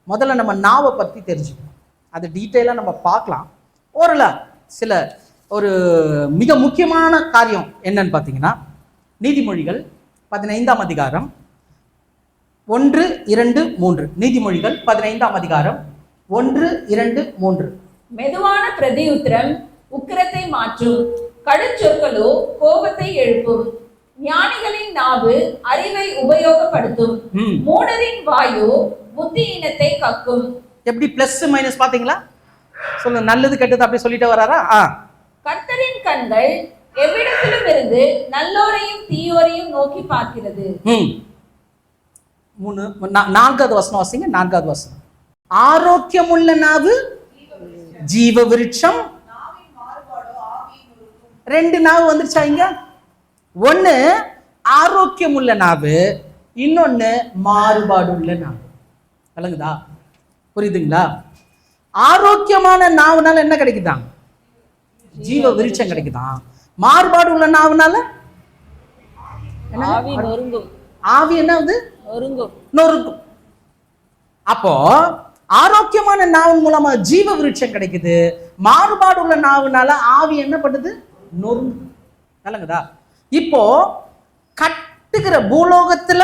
முதல்ல நம்ம நாவை பற்றி தெரிஞ்சுக்கணும். அது டீட்டெயிலாக நம்ம பார்க்கலாம். ஒரு மிக முக்கியமான காரியம் என்னன்னு பார்த்தீங்கன்னா, நீதிமொழிகள் 15ஆம் அதிகாரம் 1, 2, 3. நீதிமொழிகள் 15ஆம் அதிகாரம் 1, 2, 3. மெதுவான பிரதியுத்திரம் உக்கிரத்தை மாற்றும், கடுஞ்சொற்களோ கோபத்தை எழுப்பும். ஞானிகளின் நாவு அறிவை உபயோகப்படுத்தும், மூடரின் வாயு புத்தியினத்தை கக்கும். எப்படி பிளஸ் மைனஸ் பாத்தீங்களா? சொல்லுங்க, நல்லது கெட்டது அப்படி சொல்லிட்டு வராரா? கர்த்தரின் கண்கள் எவ்விடத்திலும் இருந்து நல்லோரையும் தீயோரையும் நோக்கி பார்க்கிறது. 4வது வசனம் வாசிங்க. 4வது வசனம், ஆரோக்கியமுள்ள நாவு ஜீவ விருட்சம். 2 நாவு வந்துருச்சா இங்க? ஒண்ணு ஆரோக்கியமுள்ள நாவு, இன்னொன்னு மாறுபாடு உள்ள நாவு. விளங்குதா? புரியுதுங்களா? ஆரோக்கியமான நாவுனால என்ன கிடைக்குதான்? ஜீவ விருட்சம் கிடைக்குதான். மாறுபாடு உள்ள நாவுனால ஆவி என்ன நொறுங்கும். அப்போ ஆரோக்கியமான நாவின் மூலமா ஜீவ விருட்சம் கிடைக்குது, மாறுபாடு உள்ள நாவுனால ஆவி என்ன பண்ணுது? நொறுங்கும். நல்லங்கதா? இப்போ கட்டுகிற பூலோகத்துல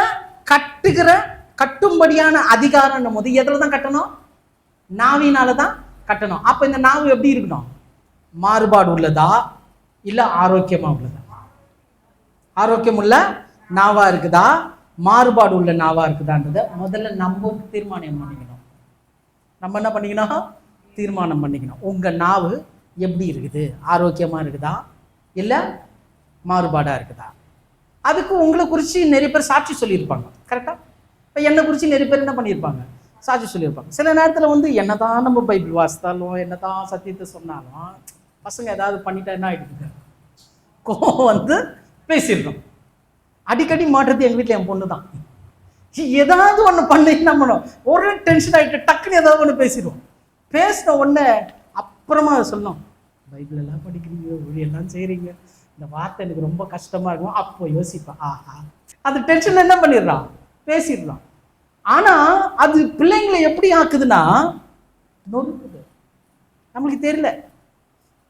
கட்டும்படியான அதிகாரம் போது எதுல தான் கட்டணும்? நாவினால தான் கட்டணும். அப்ப இந்த நாவு எப்படி இருக்கணும்? மாறுபாடு உள்ளதா இல்ல ஆரோக்கியமா உள்ளதா? ஆரோக்கியம் உள்ள நாவா இருக்குதா, மாறுபாடு உள்ள நாவா இருக்குதான்றத முதல்ல நம்ம தீர்மானம் பண்ணிக்கணும். நம்ம என்ன பண்ணிக்கணும்? தீர்மானம் பண்ணிக்கணும். உங்க நாவு எப்படி இருக்குது? ஆரோக்கியமா இருக்குதா இல்ல மாறுபாடா இருக்குதா? அதுக்கு உங்களை குறித்து நிறைய பேர் சாட்சி சொல்லியிருப்பாங்க. கரெக்டா? இப்போ என்னை குறித்து நிறைய பேர் என்ன பண்ணியிருப்பாங்க? சாட்சி சொல்லியிருப்பாங்க. சில நேரத்தில் என்னதான் நம்ம பைபிள் வாசித்தாலும் என்னதான் சத்தியத்தை சொன்னாலும் பசங்க ஏதாவது பண்ணிட்டா என்ன ஆகிடுது? கோவம் பேசிடணும். அடிக்கடி மாட்டுறது எங்கள் வீட்டில் என் பொண்ணு தான். ஏதாவது ஒன்று பண்ணி என்ன பண்ணும், ஒரு டென்ஷன் ஆகிட்டு டக்குன்னு ஏதாவது ஒன்று பேசிடுவோம். பேசின உடனே அப்புறமா அதை சொல்லணும், பைபிள் எல்லாம் படிக்கிறீங்க, ஊழியெல்லாம் செய்கிறீங்க, இந்த வார்த்தை எனக்கு ரொம்ப கஷ்டமாக இருக்கும். அப்போ யோசிப்பேன், ஆஹா, அது டென்ஷன் என்ன பண்ணிடுறான்? பேசிடலாம். ஆனால் அது பிள்ளைங்களை எப்படி ஆக்குதுன்னா நொறுக்குது. நம்மளுக்கு தெரியல,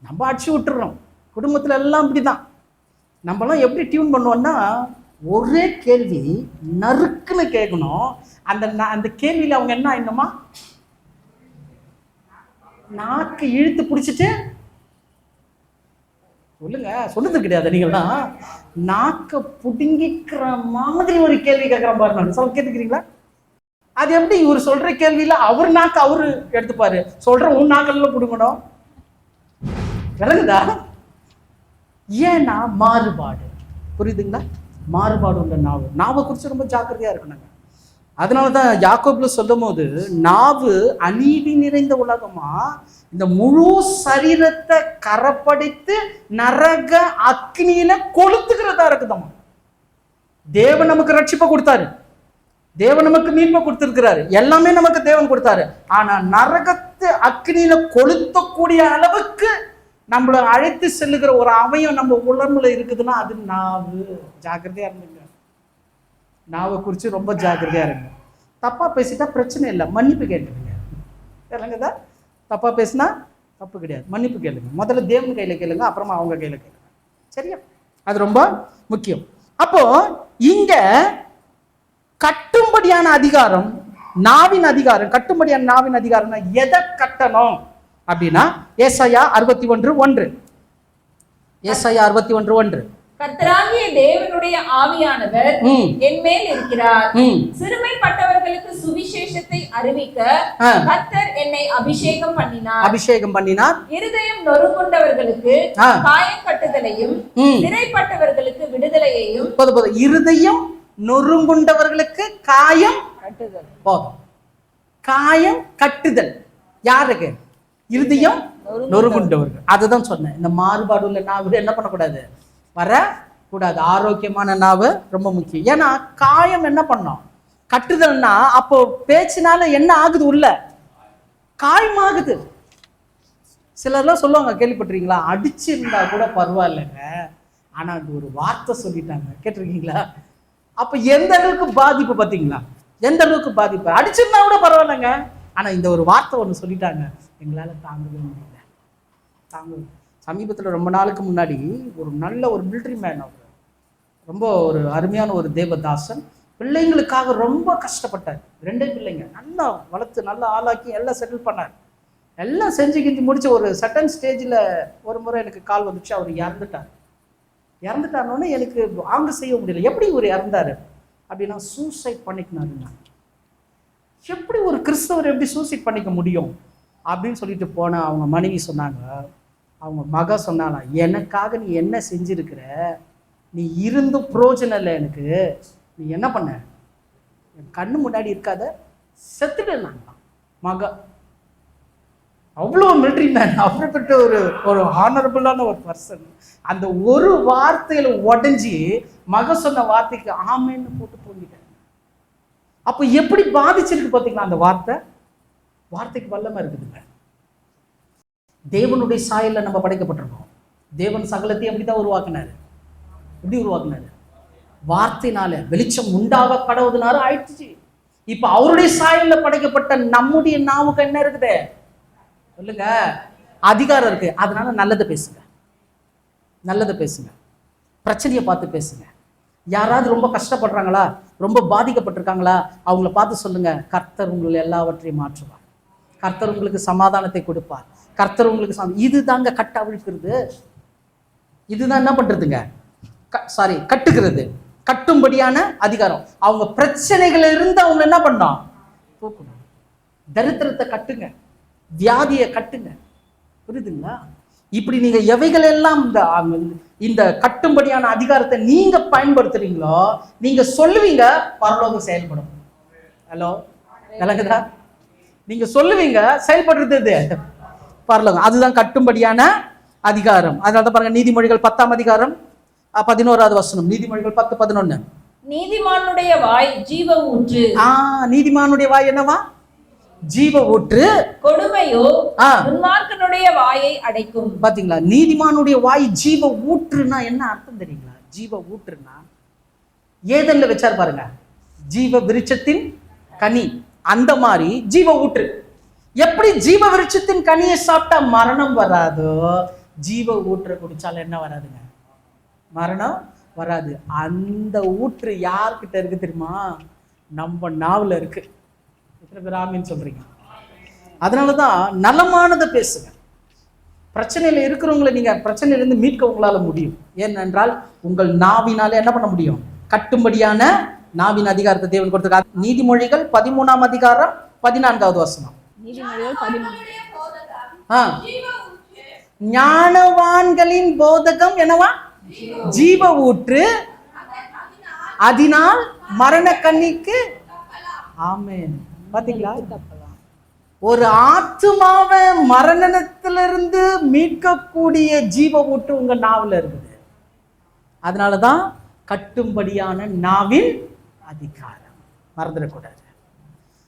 நம்ம அடிச்சு விட்டுறோம். குடும்பத்துல எல்லாம் அப்படிதான். நம்மளாம் எப்படி டியூன் பண்ணுவோம்னா, ஒரே கேள்வி நறுக்குன்னு கேட்கணும். அந்த கேள்வியில அவங்க என்ன ஆயிடணுமா, நாக்கு இழுத்து பிடிச்சிட்டு சொல்லுங்க, சொன்னது கிடையாது. நீங்கள்லாம் நாக்க புடுங்கிக்கிற மாதிரி ஒரு கேள்வி கேட்குற பாரு. நான் சொல்ல கேட்டுக்கிறீங்களா? அது எப்படி இவர் சொல்ற கேள்வியில அவர் நாக்கு அவரு எடுத்துப்பாரு, சொல்ற உன் நாக்கெல்லாம் புடுங்கணும். விளங்குதா? ஏன்னா மாறுபாடு. புரியுதுங்களா? மாறுபாடு உள்ள நாவை குறித்து ரொம்ப ஜாக்கிரதையா இருக்கணுங்க. அதனாலதான் யாக்கோபுல சொல்லும் போது, நாவு அநீதி நிறைந்த உலகமா இந்த முழு சரீரத்தை கரப்படித்து நரக அக்னியில கொளுத்துக்கிறதா இருக்குதம்மா. தேவன் நமக்கு ரட்சிப்பை கொடுத்தாரு, தேவன் நமக்கு மீட்பை கொடுத்திருக்கிறாரு, எல்லாமே நமக்கு தேவன் கொடுத்தாரு. ஆனா நரகத்து அக்னியில கொளுத்தக்கூடிய அளவுக்கு நம்மளை அழைத்து செல்லுகிற ஒரு அவயம் நம்ம உடம்புல இருக்குதுன்னா அது நாவு. ஜாக்கிரதையா இருந்துங்க. நாவை குறித்து ரொம்ப ஜாக்கிரதையா இருங்க. தப்பா பேசிட்டா பிரச்சனை இல்லை, மன்னிப்பு கேட்டுருங்க. இல்லைங்கதா? தப்பா பேசினா தப்பு கிடையாது, மன்னிப்பு கேளுங்க. முதல்ல தேவன் கையில கேளுங்க, அப்புறமா அவங்க கையில கேளுங்க. சரியா? அது ரொம்ப முக்கியம். அப்போ இங்க கட்டும்படியான அதிகாரம், நாவின் அதிகாரம். கட்டும்படியான நாவின் அதிகாரம்னா எதை கட்டணும் அப்படின்னா, ஏசாயா 61:1. ஏசாயா 61:1. கர்த்தராகிய தேவனுடைய ஆவியானவர் என் மேல் இருக்கிறார். சிறுமைப்பட்டவர்களுக்கு சுவிசேஷத்தை அறிவிக்க கர்த்தர் என்னை அபிஷேகம் பண்ணினார். இருதயம் நொறுங்குண்டவர்களுக்கு காயம் கட்டுதலையும் சிறைப்பட்டவர்களுக்கு விடுதலையையும். இருதயம் நொறுங்குண்டவர்களுக்கு காயம் கட்டுதல். போதும். காயம் கட்டுதல் யாருக்கு? இருதயம் நொறுங்குண்டவர்கள். அதுதான் சொன்னேன். இந்த மாறுபாடு உள்ள நாவு என்ன பண்ணக்கூடாது? வரக்கூடாது. ஆரோக்கியமான நாவு ரொம்ப முக்கியம். ஏன்னா காயம் என்ன பண்ணோம்? கட்டுதல்னா அப்போ பேச்சினால என்ன ஆகுது? உள்ள காயமாகுது. சிலர்லாம் சொல்லுவாங்க, கேள்விப்பட்டிருக்கீங்களா? அடிச்சிருந்தா கூட பரவாயில்லைங்க, ஆனா அது ஒரு வார்த்தை சொல்லிட்டாங்க, கேட்டிருக்கீங்களா? அப்ப எந்த அளவுக்கு பாதிப்பு பார்த்தீங்களா? எந்த அளவுக்கு பாதிப்பு. அடிச்சிருந்தா கூட பரவாயில்லைங்க, ஆனா இந்த ஒரு வார்த்தை ஒன்று சொல்லிட்டாங்க, எங்களால தாங்கவே முடியல. சமீபத்தில் ரொம்ப நாளுக்கு முன்னாடி ஒரு நல்ல ஒரு மிலிட்ரி மேன், அவர் ரொம்ப ஒரு அருமையான ஒரு தேவதாசன், பிள்ளைங்களுக்காக ரொம்ப கஷ்டப்பட்டார். 2 பிள்ளைங்க நல்லா வளர்த்து நல்லா ஆளாக்கி எல்லாம் செட்டில் பண்ணார். எல்லாம் செஞ்சு கிஞ்சி முடிச்சு ஒரு சட்டன் ஸ்டேஜில் ஒரு முறை எனக்கு கால் வந்துச்சு, அவர் இறந்துட்டாருன்னு எனக்கு ஆங்க செய்ய முடியல. எப்படி இவர் இறந்தாரு அப்படின்னா, சூசைட் பண்ணிக்கினாருன்னா. எப்படி ஒரு கிறிஸ்தவர் எப்படி சூசைட் பண்ணிக்க முடியும் அப்படின்னு சொல்லிட்டு போன அவங்க மனைவி சொன்னாங்க, அவங்க மக சொன்னாலாம், எனக்காக நீ என்ன செஞ்சிருக்கிற, நீ இருந்தும் பிரயோஜனம் இல்லை, எனக்கு நீ என்ன பண்ண, என் கண்ணு முன்னாடி இருக்காத, செத்துட்டேன் மக. அவ்வளோ மிலிட்ரி மேன், அப்படிப்பட்ட ஒரு ஹானரபுளான ஒரு பர்சன். அந்த ஒரு வார்த்தையில உடஞ்சி மக சொன்ன வார்த்தைக்கு ஆமேன்னு போட்டு தூங்கிட்டேன். அப்போ எப்படி பாதிச்சிருக்கு பார்த்தீங்களா அந்த வார்த்தைக்கு வல்லமை இருக்குதுங்க. தேவனுடைய சாயல்ல நம்ம படைக்கப்பட்டிருக்கோம். தேவன் சகலத்தையும் அப்படிதான் உருவாக்கினாரு. எப்படி உருவாக்கினாரு? வார்த்தையினால வெளிச்சம் உண்டாக கடவுதுனால ஆயிடுச்சு. இப்ப அவருடைய சாயல்ல படைக்கப்பட்ட நம்முடைய நாவுக்கு என்ன இருக்குது சொல்லுங்க? அதிகாரம் இருக்கு. அதனால நல்லதை பேசுங்க, பிரச்சனையை பார்த்து பேசுங்க. யாராவது ரொம்ப கஷ்டப்படுறாங்களா, ரொம்ப பாதிக்கப்பட்டிருக்காங்களா, அவங்கள பார்த்து சொல்லுங்க, கர்த்தர் உங்களை எல்லாவற்றையும் மாற்றுவார், கர்த்தர் உங்களுக்கு சமாதானத்தை கொடுப்பார், கர்த்தர் உங்களுக்கு இதுதாங்க கட்ட அவிழ்க்கிறது. இதுதான் என்ன பண்றதுங்க? கட்டுகிறது, கட்டும்படியான அதிகாரம். அவங்க பிரச்சனைகள் இருந்து அவங்க என்ன பண்ணோம்? தூக்கணும். தரித்திரத்தை கட்டுங்க, வியாதியை கட்டுங்க. புரியுதுங்களா? இப்படி நீங்க எவைகள் எல்லாம் இந்த கட்டும்படியான அதிகாரத்தை நீங்க பயன்படுத்துறீங்களோ, நீங்க சொல்லுவீங்க, பரலோகம் செயல்படும். ஹலோ, விளங்குதா? நீங்க சொல்லுவீங்க, செயல்படுறது இது பரலோகம். அதுதான் கட்டும்படியான அதிகாரம். அதனால பாருங்க, நீதிமொழிகள் 10ஆம் அதிகாரம் 11வது வசனம். நீதிமொழிகள் 10:11. நீதிமானுடைய வாய் ஜீவ ஊற்று. நீதிமானுடைய வாய் என்னவா? ஜீவ ஊற்று. கொடுமையோ துன்மார்க்கனுடைய வாயை அடைக்கும். பாத்தீங்களா? நீதிமானுடைய வாய் ஜீவ ஊற்றுனா என்ன அர்த்தம் தெரியுங்களா? ஜீவ ஊற்றுனா ஏதென்ல வச்சார் பாருங்க, ஜீவ விருட்சத்தின் கனி. அந்த மாதிரி ஜீவ ஊற்று. எப்படி ஜீவ விருட்சத்தின் கனியை சாப்பிட்டா மரணம் வராதோ, ஜீவ ஊற்றை குடிச்சாலும் என்ன வராதுங்க? மரணம் வராது. அந்த ஊற்று யார்கிட்ட இருக்கு தெரியுமா? நம்ம நாவுல இருக்கு. எத்தனை பேர் ஆமீன் சொல்றீங்க? அதனாலதான் நலமானதை பேசுங்க. பிரச்சனையில இருக்கிறவங்களை நீங்க பிரச்சனையிலிருந்து மீட்க உங்களால முடியும். ஏனென்றால் உங்கள் நாவினாலே என்ன பண்ண முடியும்? கட்டும்படியான நாவின் அதிகாரத்தை தேவன் கொடுத்திருக்கார். நீதிமொழிகள் 13ஆம் அதிகாரம் 14வது வசனம். நீதிமொழிகள் 13. ஞானவான்களின் போதகம் என்னவா? ஜீவ ஊற்று, அதனால் மரண கண்ணிக்கு. ஆமென். பாத்தீங்களா? ஒரு ஆத்துமாவை மரணத்திலிருந்து மீட்கக்கூடிய ஜீவ ஊற்று உங்க நாவுல இருக்குது. அதனாலதான் கட்டும்படியான நாவின் அதிகாரம். மறந்துடக்கூடாது.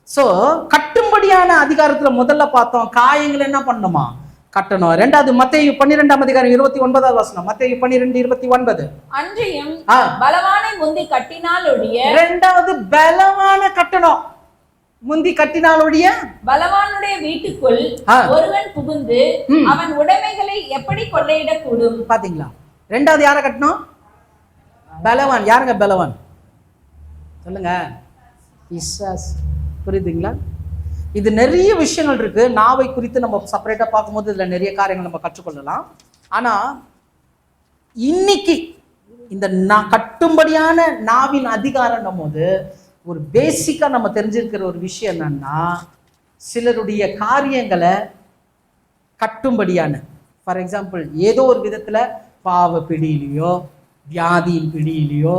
சோ கட்டும்படியான அதிகாரத்துல முதல்ல பார்த்தோம், காயங்கள் என்ன பண்ணணுமா? கட்டணும். 2வது மத்தேயு 12ஆம் அதிகாரம் 29வது வசனம். மத்தேயு 12:29. அன்றியும் பலவானை முந்தி கட்டினால் ஒழிய. 2வது பலவான கட்டணும். முந்தி கட்டினால் ஒழிய பலவானுடைய வீட்டுக்குள் ஒருவன் புகுந்து அவன் உடைமைகளை எப்படி கொள்ளையிடக்கூடும்? பாத்தீங்களா? 2வது யாரை கட்டணும்? பலவான். யாருங்க பலவான்? சொல்லுங்க. பிசாசு. புரியுதுங்களா? இது நிறைய விஷயங்கள் இருக்கு. நாவை குறித்து நம்ம செப்பரேட்டா பார்க்கும்போது இதுல நிறைய காரியங்கள் நம்ம கற்றுக்கொள்ளலாம். ஆனா இன்னைக்கு இந்த கட்டும்படியான நாவின் அதிகாரம் போது ஒரு பேசிக்கா நம்ம தெரிஞ்சிருக்கிற ஒரு விஷயம் என்னன்னா, சிலருடைய காரியங்களை கட்டும்படியான, ஃபார் எக்ஸாம்பிள் ஏதோ ஒரு விதத்துல பாவ பிடியிலையோ வியாதியின் பிடியிலையோ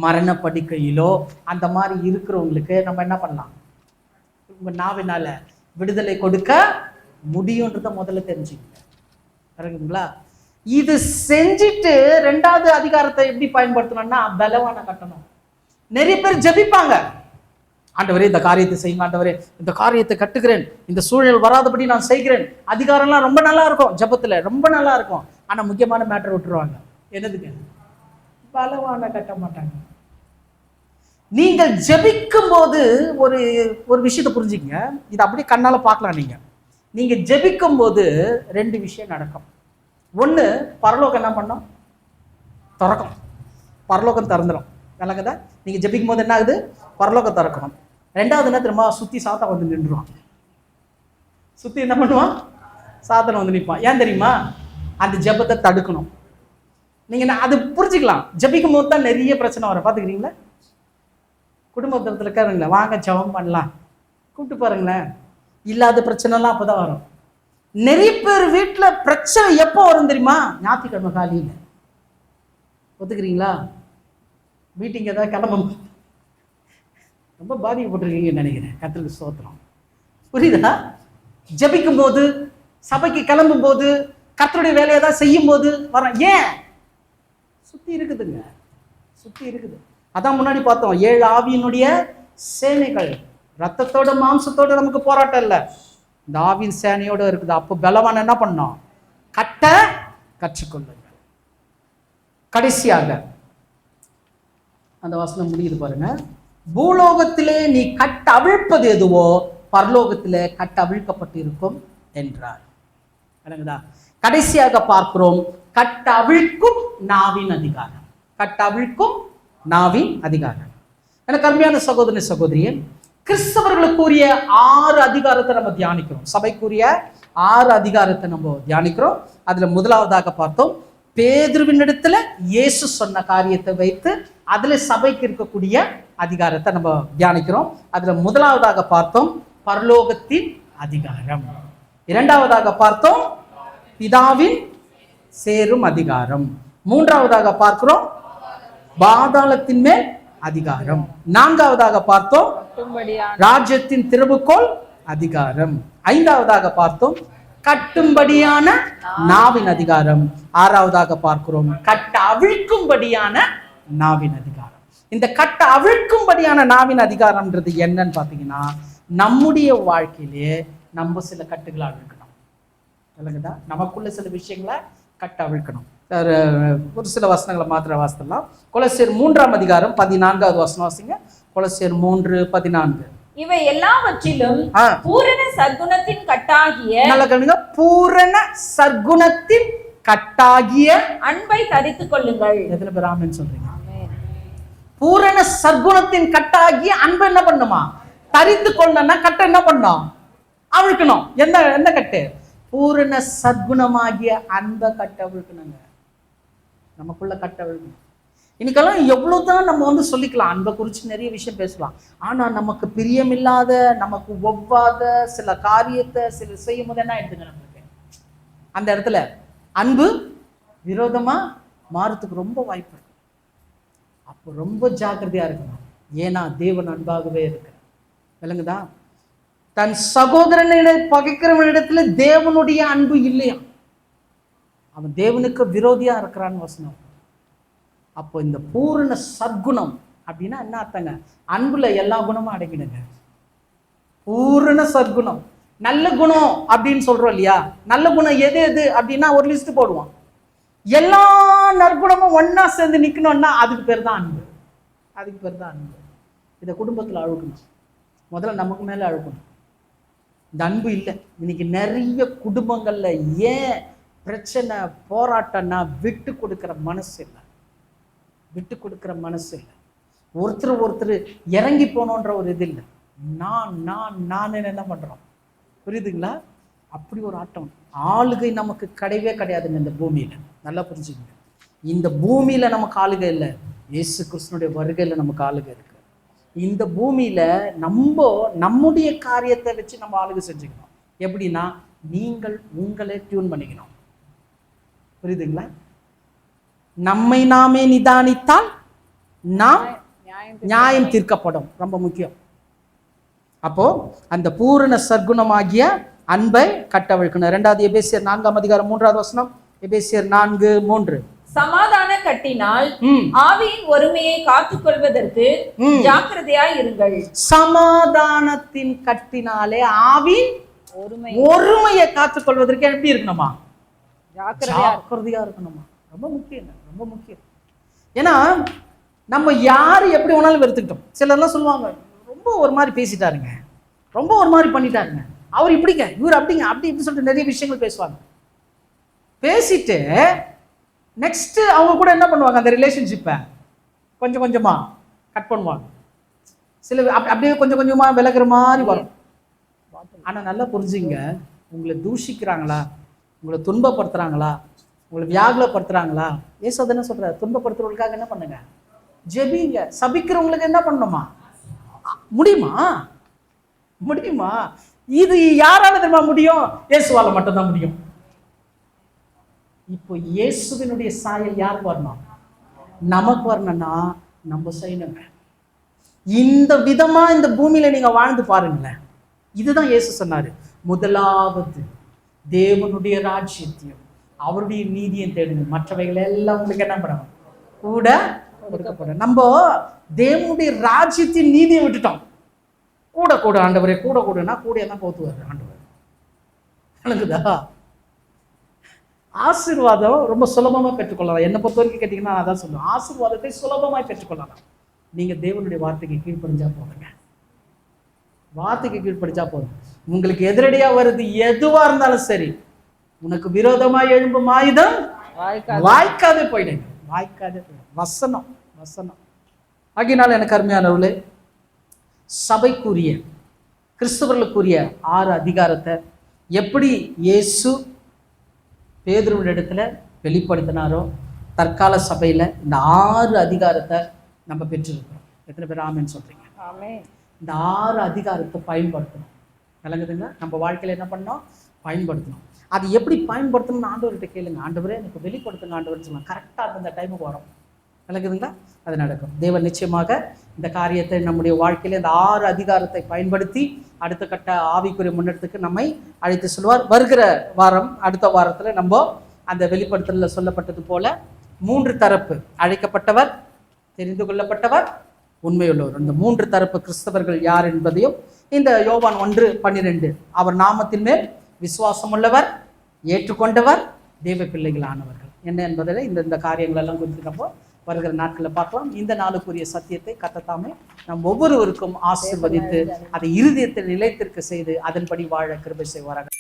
மரண படுக்கையிலோ அந்த மாதிரி இருக்கிறவங்களுக்கு நம்ம என்ன பண்ணலாம்? உங்க நாவினால விடுதலை கொடுக்க முடியும்ன்றத முதல்ல தெரிஞ்சுக்கீங்களா? இது செஞ்சுட்டு ரெண்டாவது அதிகாரத்தை எப்படி பயன்படுத்தணும்னா பலவான கட்டணும். நிறைய பேர் ஜெபிப்பாங்க, ஆண்டவரே இந்த காரியத்தை செய்யுங்க, ஆண்டவரே இந்த காரியத்தை கட்டுகிறேன், இந்த சூழல் வராதபடி நான் செய்கிறேன். அதிகாரம்லாம் ரொம்ப நல்லா இருக்கும், ஜெபத்துல ரொம்ப நல்லா இருக்கும். ஆனா முக்கியமான மேட்டர் விட்டுருவாங்க. என்னதுக்கு? பலவான கட்ட மாட்டாங்க. நீங்கள் ஜெபிக்கும் போது ஒரு விஷயத்தை புரிஞ்சுக்கங்க. இது அப்படியே கண்ணால பார்க்கலாம். நீங்க ஜெபிக்கும் போது ரெண்டு விஷயம் நடக்கும். ஒண்ணு, பரலோகம் என்ன பண்ணும்? திறக்கும். பரலோகம் திறந்துடும். விளங்குதா? நீங்க ஜெபிக்கும் போது என்ன ஆகுது? பரலோகம் திறக்கணும். ரெண்டாவது என்ன தெரியுமா? சுத்தி சாத்தான் வந்து நின்றுவான். சுத்தி என்ன பண்ணுவான்? சாத்தான் வந்து நிற்பான். ஏன் தெரியுமா? அந்த ஜெபத்தை தடுக்கணும். நீங்க அது புரிஞ்சுக்கலாம். ஜெபிக்கும் போது தான் நிறைய பிரச்சனை வரும். பாத்துக்கிறீங்களா? குடும்பத்தில் இருக்காருங்களா, வாங்க ஜெபம் பண்ணலாம் கூப்பிட்டு பாருங்களேன். இல்லாத பிரச்சனைலாம் அப்போதான் வரும். நிறைய பேர் வீட்டில் பிரச்சனை எப்போ வரும் தெரியுமா? ஞாயிற்றுக்கிழமை காலையில். ஒத்துக்கிறீங்களா? மீட்டிங் ஏதாவது கிளம்பும் ரொம்ப பாதிக்கப்பட்டிருக்கீங்கன்னு நினைக்கிறேன். கர்த்தருக்கு ஸ்தோத்திரம். புரியுதா? ஜெபிக்கும் போது, சபைக்கு கிளம்பும் போது, கர்த்தருடைய வேலையை தான் செய்யும் போது வர. ஏன்? சுத்தி இருக்குதுங்க, சுத்தி இருக்குது. அதான் முன்னாடி பார்த்தோம், 7 ஆவியினுடைய சேனைகள். ரத்தத்தோட மாம்சத்தோட நமக்கு போராட்டம் இல்லை, இந்த ஆவியின் சேனையோட இருக்குது. அப்போ பலவான் என்ன பண்ணோம்? கட்ட கற்றுக்கொள்ளுங்கள். கடைசியாக அந்த வசனம் முடியுது பாருங்க. பூலோகத்திலே நீ கட்ட அவிழ்ப்பது எதுவோ பரலோகத்திலே கட்ட அவிழ்க்கப்பட்டு இருக்கும் என்றார். கடைசியாக பார்க்கிறோம், கட்ட அவிழ்க்கும் நாவின் அதிகாரம். கட்ட அவிழ்க்கும் நாவின் அதிகாரம். எனக்கு அருமையான சகோதர சகோதரியே, கிறிஸ்தவர்களுக்குரிய 6 அதிகாரத்தை நம்ம தியானிக்கிறோம். சபைக்குரிய 6 அதிகாரத்தை நம்ம தியானிக்கிறோம். அதுல முதலாவதாக பார்த்தோம், பேதுருவினிடத்துல இயேசு சொன்ன காரியத்தை வைத்து அதுல சபைக்கு இருக்கக்கூடிய அதிகாரத்தை நம்ம தியானிக்கிறோம். அதுல முதலாவதாக பார்த்தோம் பரலோகத்தின் அதிகாரம். இரண்டாவதாக பார்த்தோம் பிதாவின் சேரும் அதிகாரம். மூன்றாவதாக பார்க்கிறோம் பாதாளத்தின் மேல் அதிகாரம். நான்காவதாக பார்த்தோம் ராஜ்யத்தின் திறவுகோல் அதிகாரம். ஐந்தாவதாக பார்த்தோம் கட்டும்படியான நாவின் அதிகாரம். ஆறாவதாக பார்க்கிறோம் கட்ட அவிழ்க்கும்படியான நாவின் அதிகாரம். இந்த கட்ட அவிழ்க்கும்படியான நாவின் அதிகாரம்ன்றது என்னன்னு பார்த்தீங்கன்னா, நம்முடைய வாழ்க்கையிலே நம்ம சில கட்டுகளை அவிழ்க்கணும். இல்லைங்கதா? நமக்குள்ள சில விஷயங்களை கட்ட அவிழ்க்கணும். ஒரு சில வசனங்களை மாத்திர வாசிக்கலாம். கொலோசியர் 3ஆம் அதிகாரம் 14வது வசனம் வாசிங்க. கொலோசியர் 3:14. இவை எல்லாவற்றிலும் பூரண சற்குணத்தின் கட்டாகிய, நல்ல கவனிங்க, பூரண சற்குணத்தின் கட்டாகிய அன்பை தரித்துக் கொள்ளுங்கள். எத்தனை பேர் ஆமென் சொல்றீங்க? பூரண சற்குணத்தின் கட்டாகிய அன்பை என்ன பண்ணுமா? தரித்து கொள்ளனா கட்ட என்ன பண்ணோம்? அவிழ்க்கணும். எந்த கட்டு? பூரண சற்குணமாகிய அன்பை கட்ட அவிழ்க்கணுங்க. நமக்குள்ள கட்ட அவிழ்க்கணும். இன்னைக்கெல்லாம் எவ்வளவுதான் நம்ம சொல்லிக்கலாம், அன்பை குறித்து நிறைய விஷயம் பேசலாம். ஆனா நமக்கு பிரியமில்லாத, நமக்கு ஒவ்வாத சில காரியத்தை சில செய்யும் போது என்ன ஆயிடுதுங்க நம்மளுக்கு? அந்த இடத்துல அன்பு விரோதமா மாறத்துக்கு ரொம்ப வாய்ப்பு இருக்கு. அப்போ ரொம்ப ஜாக்கிரதையா இருக்கணும். ஏன்னா தேவன் அன்பாகவே இருக்கிறார். விளங்குதா? தன் சகோதரனை பகைக்கிறவனிடத்துல தேவனுடைய அன்பு இல்லையா, அவன் தேவனுக்கு விரோதியா இருக்கிறான்னு வசனம். அப்போ இந்த பூரண சற்குணம் அப்படின்னா என்ன அர்த்தங்க? அன்புல எல்லா குணமும் அடங்கிடுங்க. பூரண சற்குணம், நல்ல குணம் அப்படின்னு சொல்றோம் இல்லையா? நல்ல குணம் எது எது அப்படின்னா ஒரு லிஸ்ட் போடுவான். எல்லா நற்குணமும் ஒன்னா சேர்ந்து நிக்கணும்னா அதுக்கு பேர் தான் அன்பு. அதுக்கு பேர் தான் அன்பு. இதை குடும்பத்துல அழுக்கணும். முதல்ல நமக்கு மேல அழுக்கணும். இந்த அன்பு இல்லை. இன்னைக்கு நிறைய குடும்பங்கள்ல ஏன் பிரச்சனை, போராட்டம்னா விட்டு கொடுக்கிற மனசு இல்லை. விட்டு கொடுக்கிற மனசு இல்லை. ஒருத்தர் இறங்கி போனோன்ற ஒரு இது இல்லை. நான் என்ன பண்றோம்? புரியுதுங்களா? அப்படி ஒரு ஆட்டம். ஆளுகை நமக்கு கிடையவே கிடையாதுங்க இந்த பூமியில. நல்லா புரிஞ்சுக்கங்க. இந்த பூமியில நமக்கு ஆளுகை இல்லை, இயேசு கிறிஸ்துனுடைய வருகையில நமக்கு ஆளுகை இருக்கு. இந்த பூமியில நம்முடைய காரியத்தை வச்சு நம்ம ஆளுகை செஞ்சுக்கணும். எப்படின்னா, நீங்கள் உங்களை டியூன் பண்ணிக்கணும். புரியுதுங்களா? நம்மை நாமே நிதானித்தால் நாம் நியாயம் தீர்க்கப்படும். ரொம்ப முக்கியம். அப்போ அந்த பூரண சற்குணமாகிய அன்பை கட்டவிழ்க்கணும். 2 எபேசியர் 4:3 எபேசியர் 4:3. சமாதான கட்டினால் ஆவியின் ஒருமையை காத்துக் கொள்வதற்கு ஜாக்கிரதையாய் இருங்கள். சமாதானத்தின் கட்டினாலே ஆவியின் ஒருமையை காத்துக் கொள்வதற்கு எப்படி இருக்கணுமா? ஜாக்கிரதையா இருக்கணுமா? ரொம்ப முக்கியம், ரொம்ப முக்கியம். ஏன்னா நம்ம யாரு எப்படி வேணாலும் வெறுத்துக்கிட்டோம். சிலர்லாம் சொல்லுவாங்க, ரொம்ப ஒரு மாதிரி பேசிட்டாருங்க, ரொம்ப ஒரு மாதிரி பண்ணிட்டாருங்க, அவர் இப்படிங்க, இவர் அப்படிங்க, அப்படி இப்படி சொல்லிட்டு நிறைய விஷயங்கள் பேசுவாங்க. பேசிட்டு நெக்ஸ்ட் அவங்க கூட என்ன பண்ணுவாங்க, அந்த ரிலேஷன்ஷிப்பை கொஞ்சம் கொஞ்சமா கட் பண்ணுவாங்க. சில அப்படியே கொஞ்சம் கொஞ்சமா விலகுற மாதிரி வரும். ஆனா நல்லா புரிஞ்சுங்க, உங்களை தூஷிக்கிறாங்களா, உங்களை துன்பப்படுத்துறாங்களா, உங்களை வியாகுலப்படுத்துறாங்களா, ஏசு என்ன சொல்றாரு, துன்பப்படுத்துறவங்களுக்காக என்ன பண்ணுங்க, ஜெபிங்க. சபிக்கிறவங்களுக்கு என்ன பண்ணணுமா? முடியுமா? முடியுமா? இது யாரால தெரியுமா முடியும்? இயேசுவால மட்டும்தான் முடியும். இப்போ இயேசுவினுடைய சாயல் யாருக்கு வரணும்? நமக்கு வரணும்னா நம்ம செய்யணுங்க. இந்த விதமா இந்த பூமியில நீங்க வாழ்ந்து பாருங்களேன். இதுதான் இயேசு சொன்னாரு, முதலாவது தேவனுடைய ராஜ்யத்தையும் அவருடைய நீதியும் தேடுங்க, மற்றவைகள் எல்லாம் உங்களுக்கு என்ன பண்ணணும், கூட கொடுக்கப்படும். நம்ம தேவனுடைய ராஜ்யத்தின் நீதியை விட்டுட்டோம். கூட கூட ஆண்டவரே, கூட கூடனா கூட தான் போத்துவாரு ஆண்டவர். எனக்குதா ஆசீர்வாதம் ரொம்ப சுலபமா பெற்றுக்கொள்ளலாம். என்னை பொறுத்த வரைக்கும் கேட்டீங்கன்னா நான் தான் சொல்லுவேன், ஆசீர்வாதத்தை சுலபமாய் பெற்றுக்கொள்ளலாம். நீங்க தேவனுடைய வார்த்தைக்கு கீழ்ப்படிஞ்சா போதுங்க. வார்த்தைக்கு கீழ்ப்படிச்சா போதும். உங்களுக்கு எதிரடியா வருது எதுவா இருந்தாலும் சரி, உனக்கு விரோதமா எழும்பும் ஆயுதம் வாய்க்காதே போயிடுங்க, வாய்க்காதே போயிடும். வசனம் வசனம். ஆகினால எனக்கு அருமையானவர்களே, சபைக்குரிய கிறிஸ்தவர்களுக்குரிய 6 அதிகாரத்தை எப்படி இயேசு பேதுருவின் இடத்துல வெளிப்படுத்தினாரோ, தற்கால சபையில இந்த 6 அதிகாரத்தை நம்ம பெற்றிருக்கிறோம். எத்தனை பேர் ஆமென்னு சொல்றீங்க? இந்த 6 அதிகாரத்தை பயன்படுத்தணும். விளங்குதுங்களா? நம்ம வாழ்க்கையில என்ன பண்ணோம், பயன்படுத்தணும். அது எப்படி பயன்படுத்தணும்னு ஆண்டவர்கிட்ட கேளுங்க. ஆண்டவரே எனக்கு வெளிப்படுத்துங்க ஆண்டவர்னு சொல்லலாம். கரெக்டாக அந்த டைமுக்கு வரும். விளங்குதுங்களா? அது நடக்கும். தேவன் நிச்சயமாக இந்த காரியத்தை நம்முடைய வாழ்க்கையில இந்த 6 அதிகாரத்தை பயன்படுத்தி அடுத்த கட்ட ஆவிக்குரிய முன்னெடுத்துக்கு நம்மை அழைத்து சொல்வார். வருகிற வாரம், அடுத்த வாரத்தில் நம்ம அந்த வெளிப்படுத்தலில் சொல்லப்பட்டது போல 3 தரப்பு, அழைக்கப்பட்டவர், தெரிந்து கொள்ளப்பட்டவர், உண்மையுள்ளவர், இந்த 3 தரப்பு கிறிஸ்தவர்கள் யார் என்பதையும் இந்த யோவான் 1:12 அவர் நாமத்தின் மேல் விசுவாசம் உள்ளவர், ஏற்றுக்கொண்டவர், தேவ பிள்ளைகளானவர்கள் என்ன என்பதில் இந்த காரியங்கள் எல்லாம் குறித்து நம்ம வருகிற நாட்களில் பார்க்கலாம். இந்த நாளுக்குரிய சத்தியத்தை கர்த்தர் நம் ஒவ்வொருவருக்கும் ஆசீர்வதித்து அதை இருதயத்தில் நிலைத்திருக்க செய்து அதன்படி வாழ கிருபை செய்வார்கள்.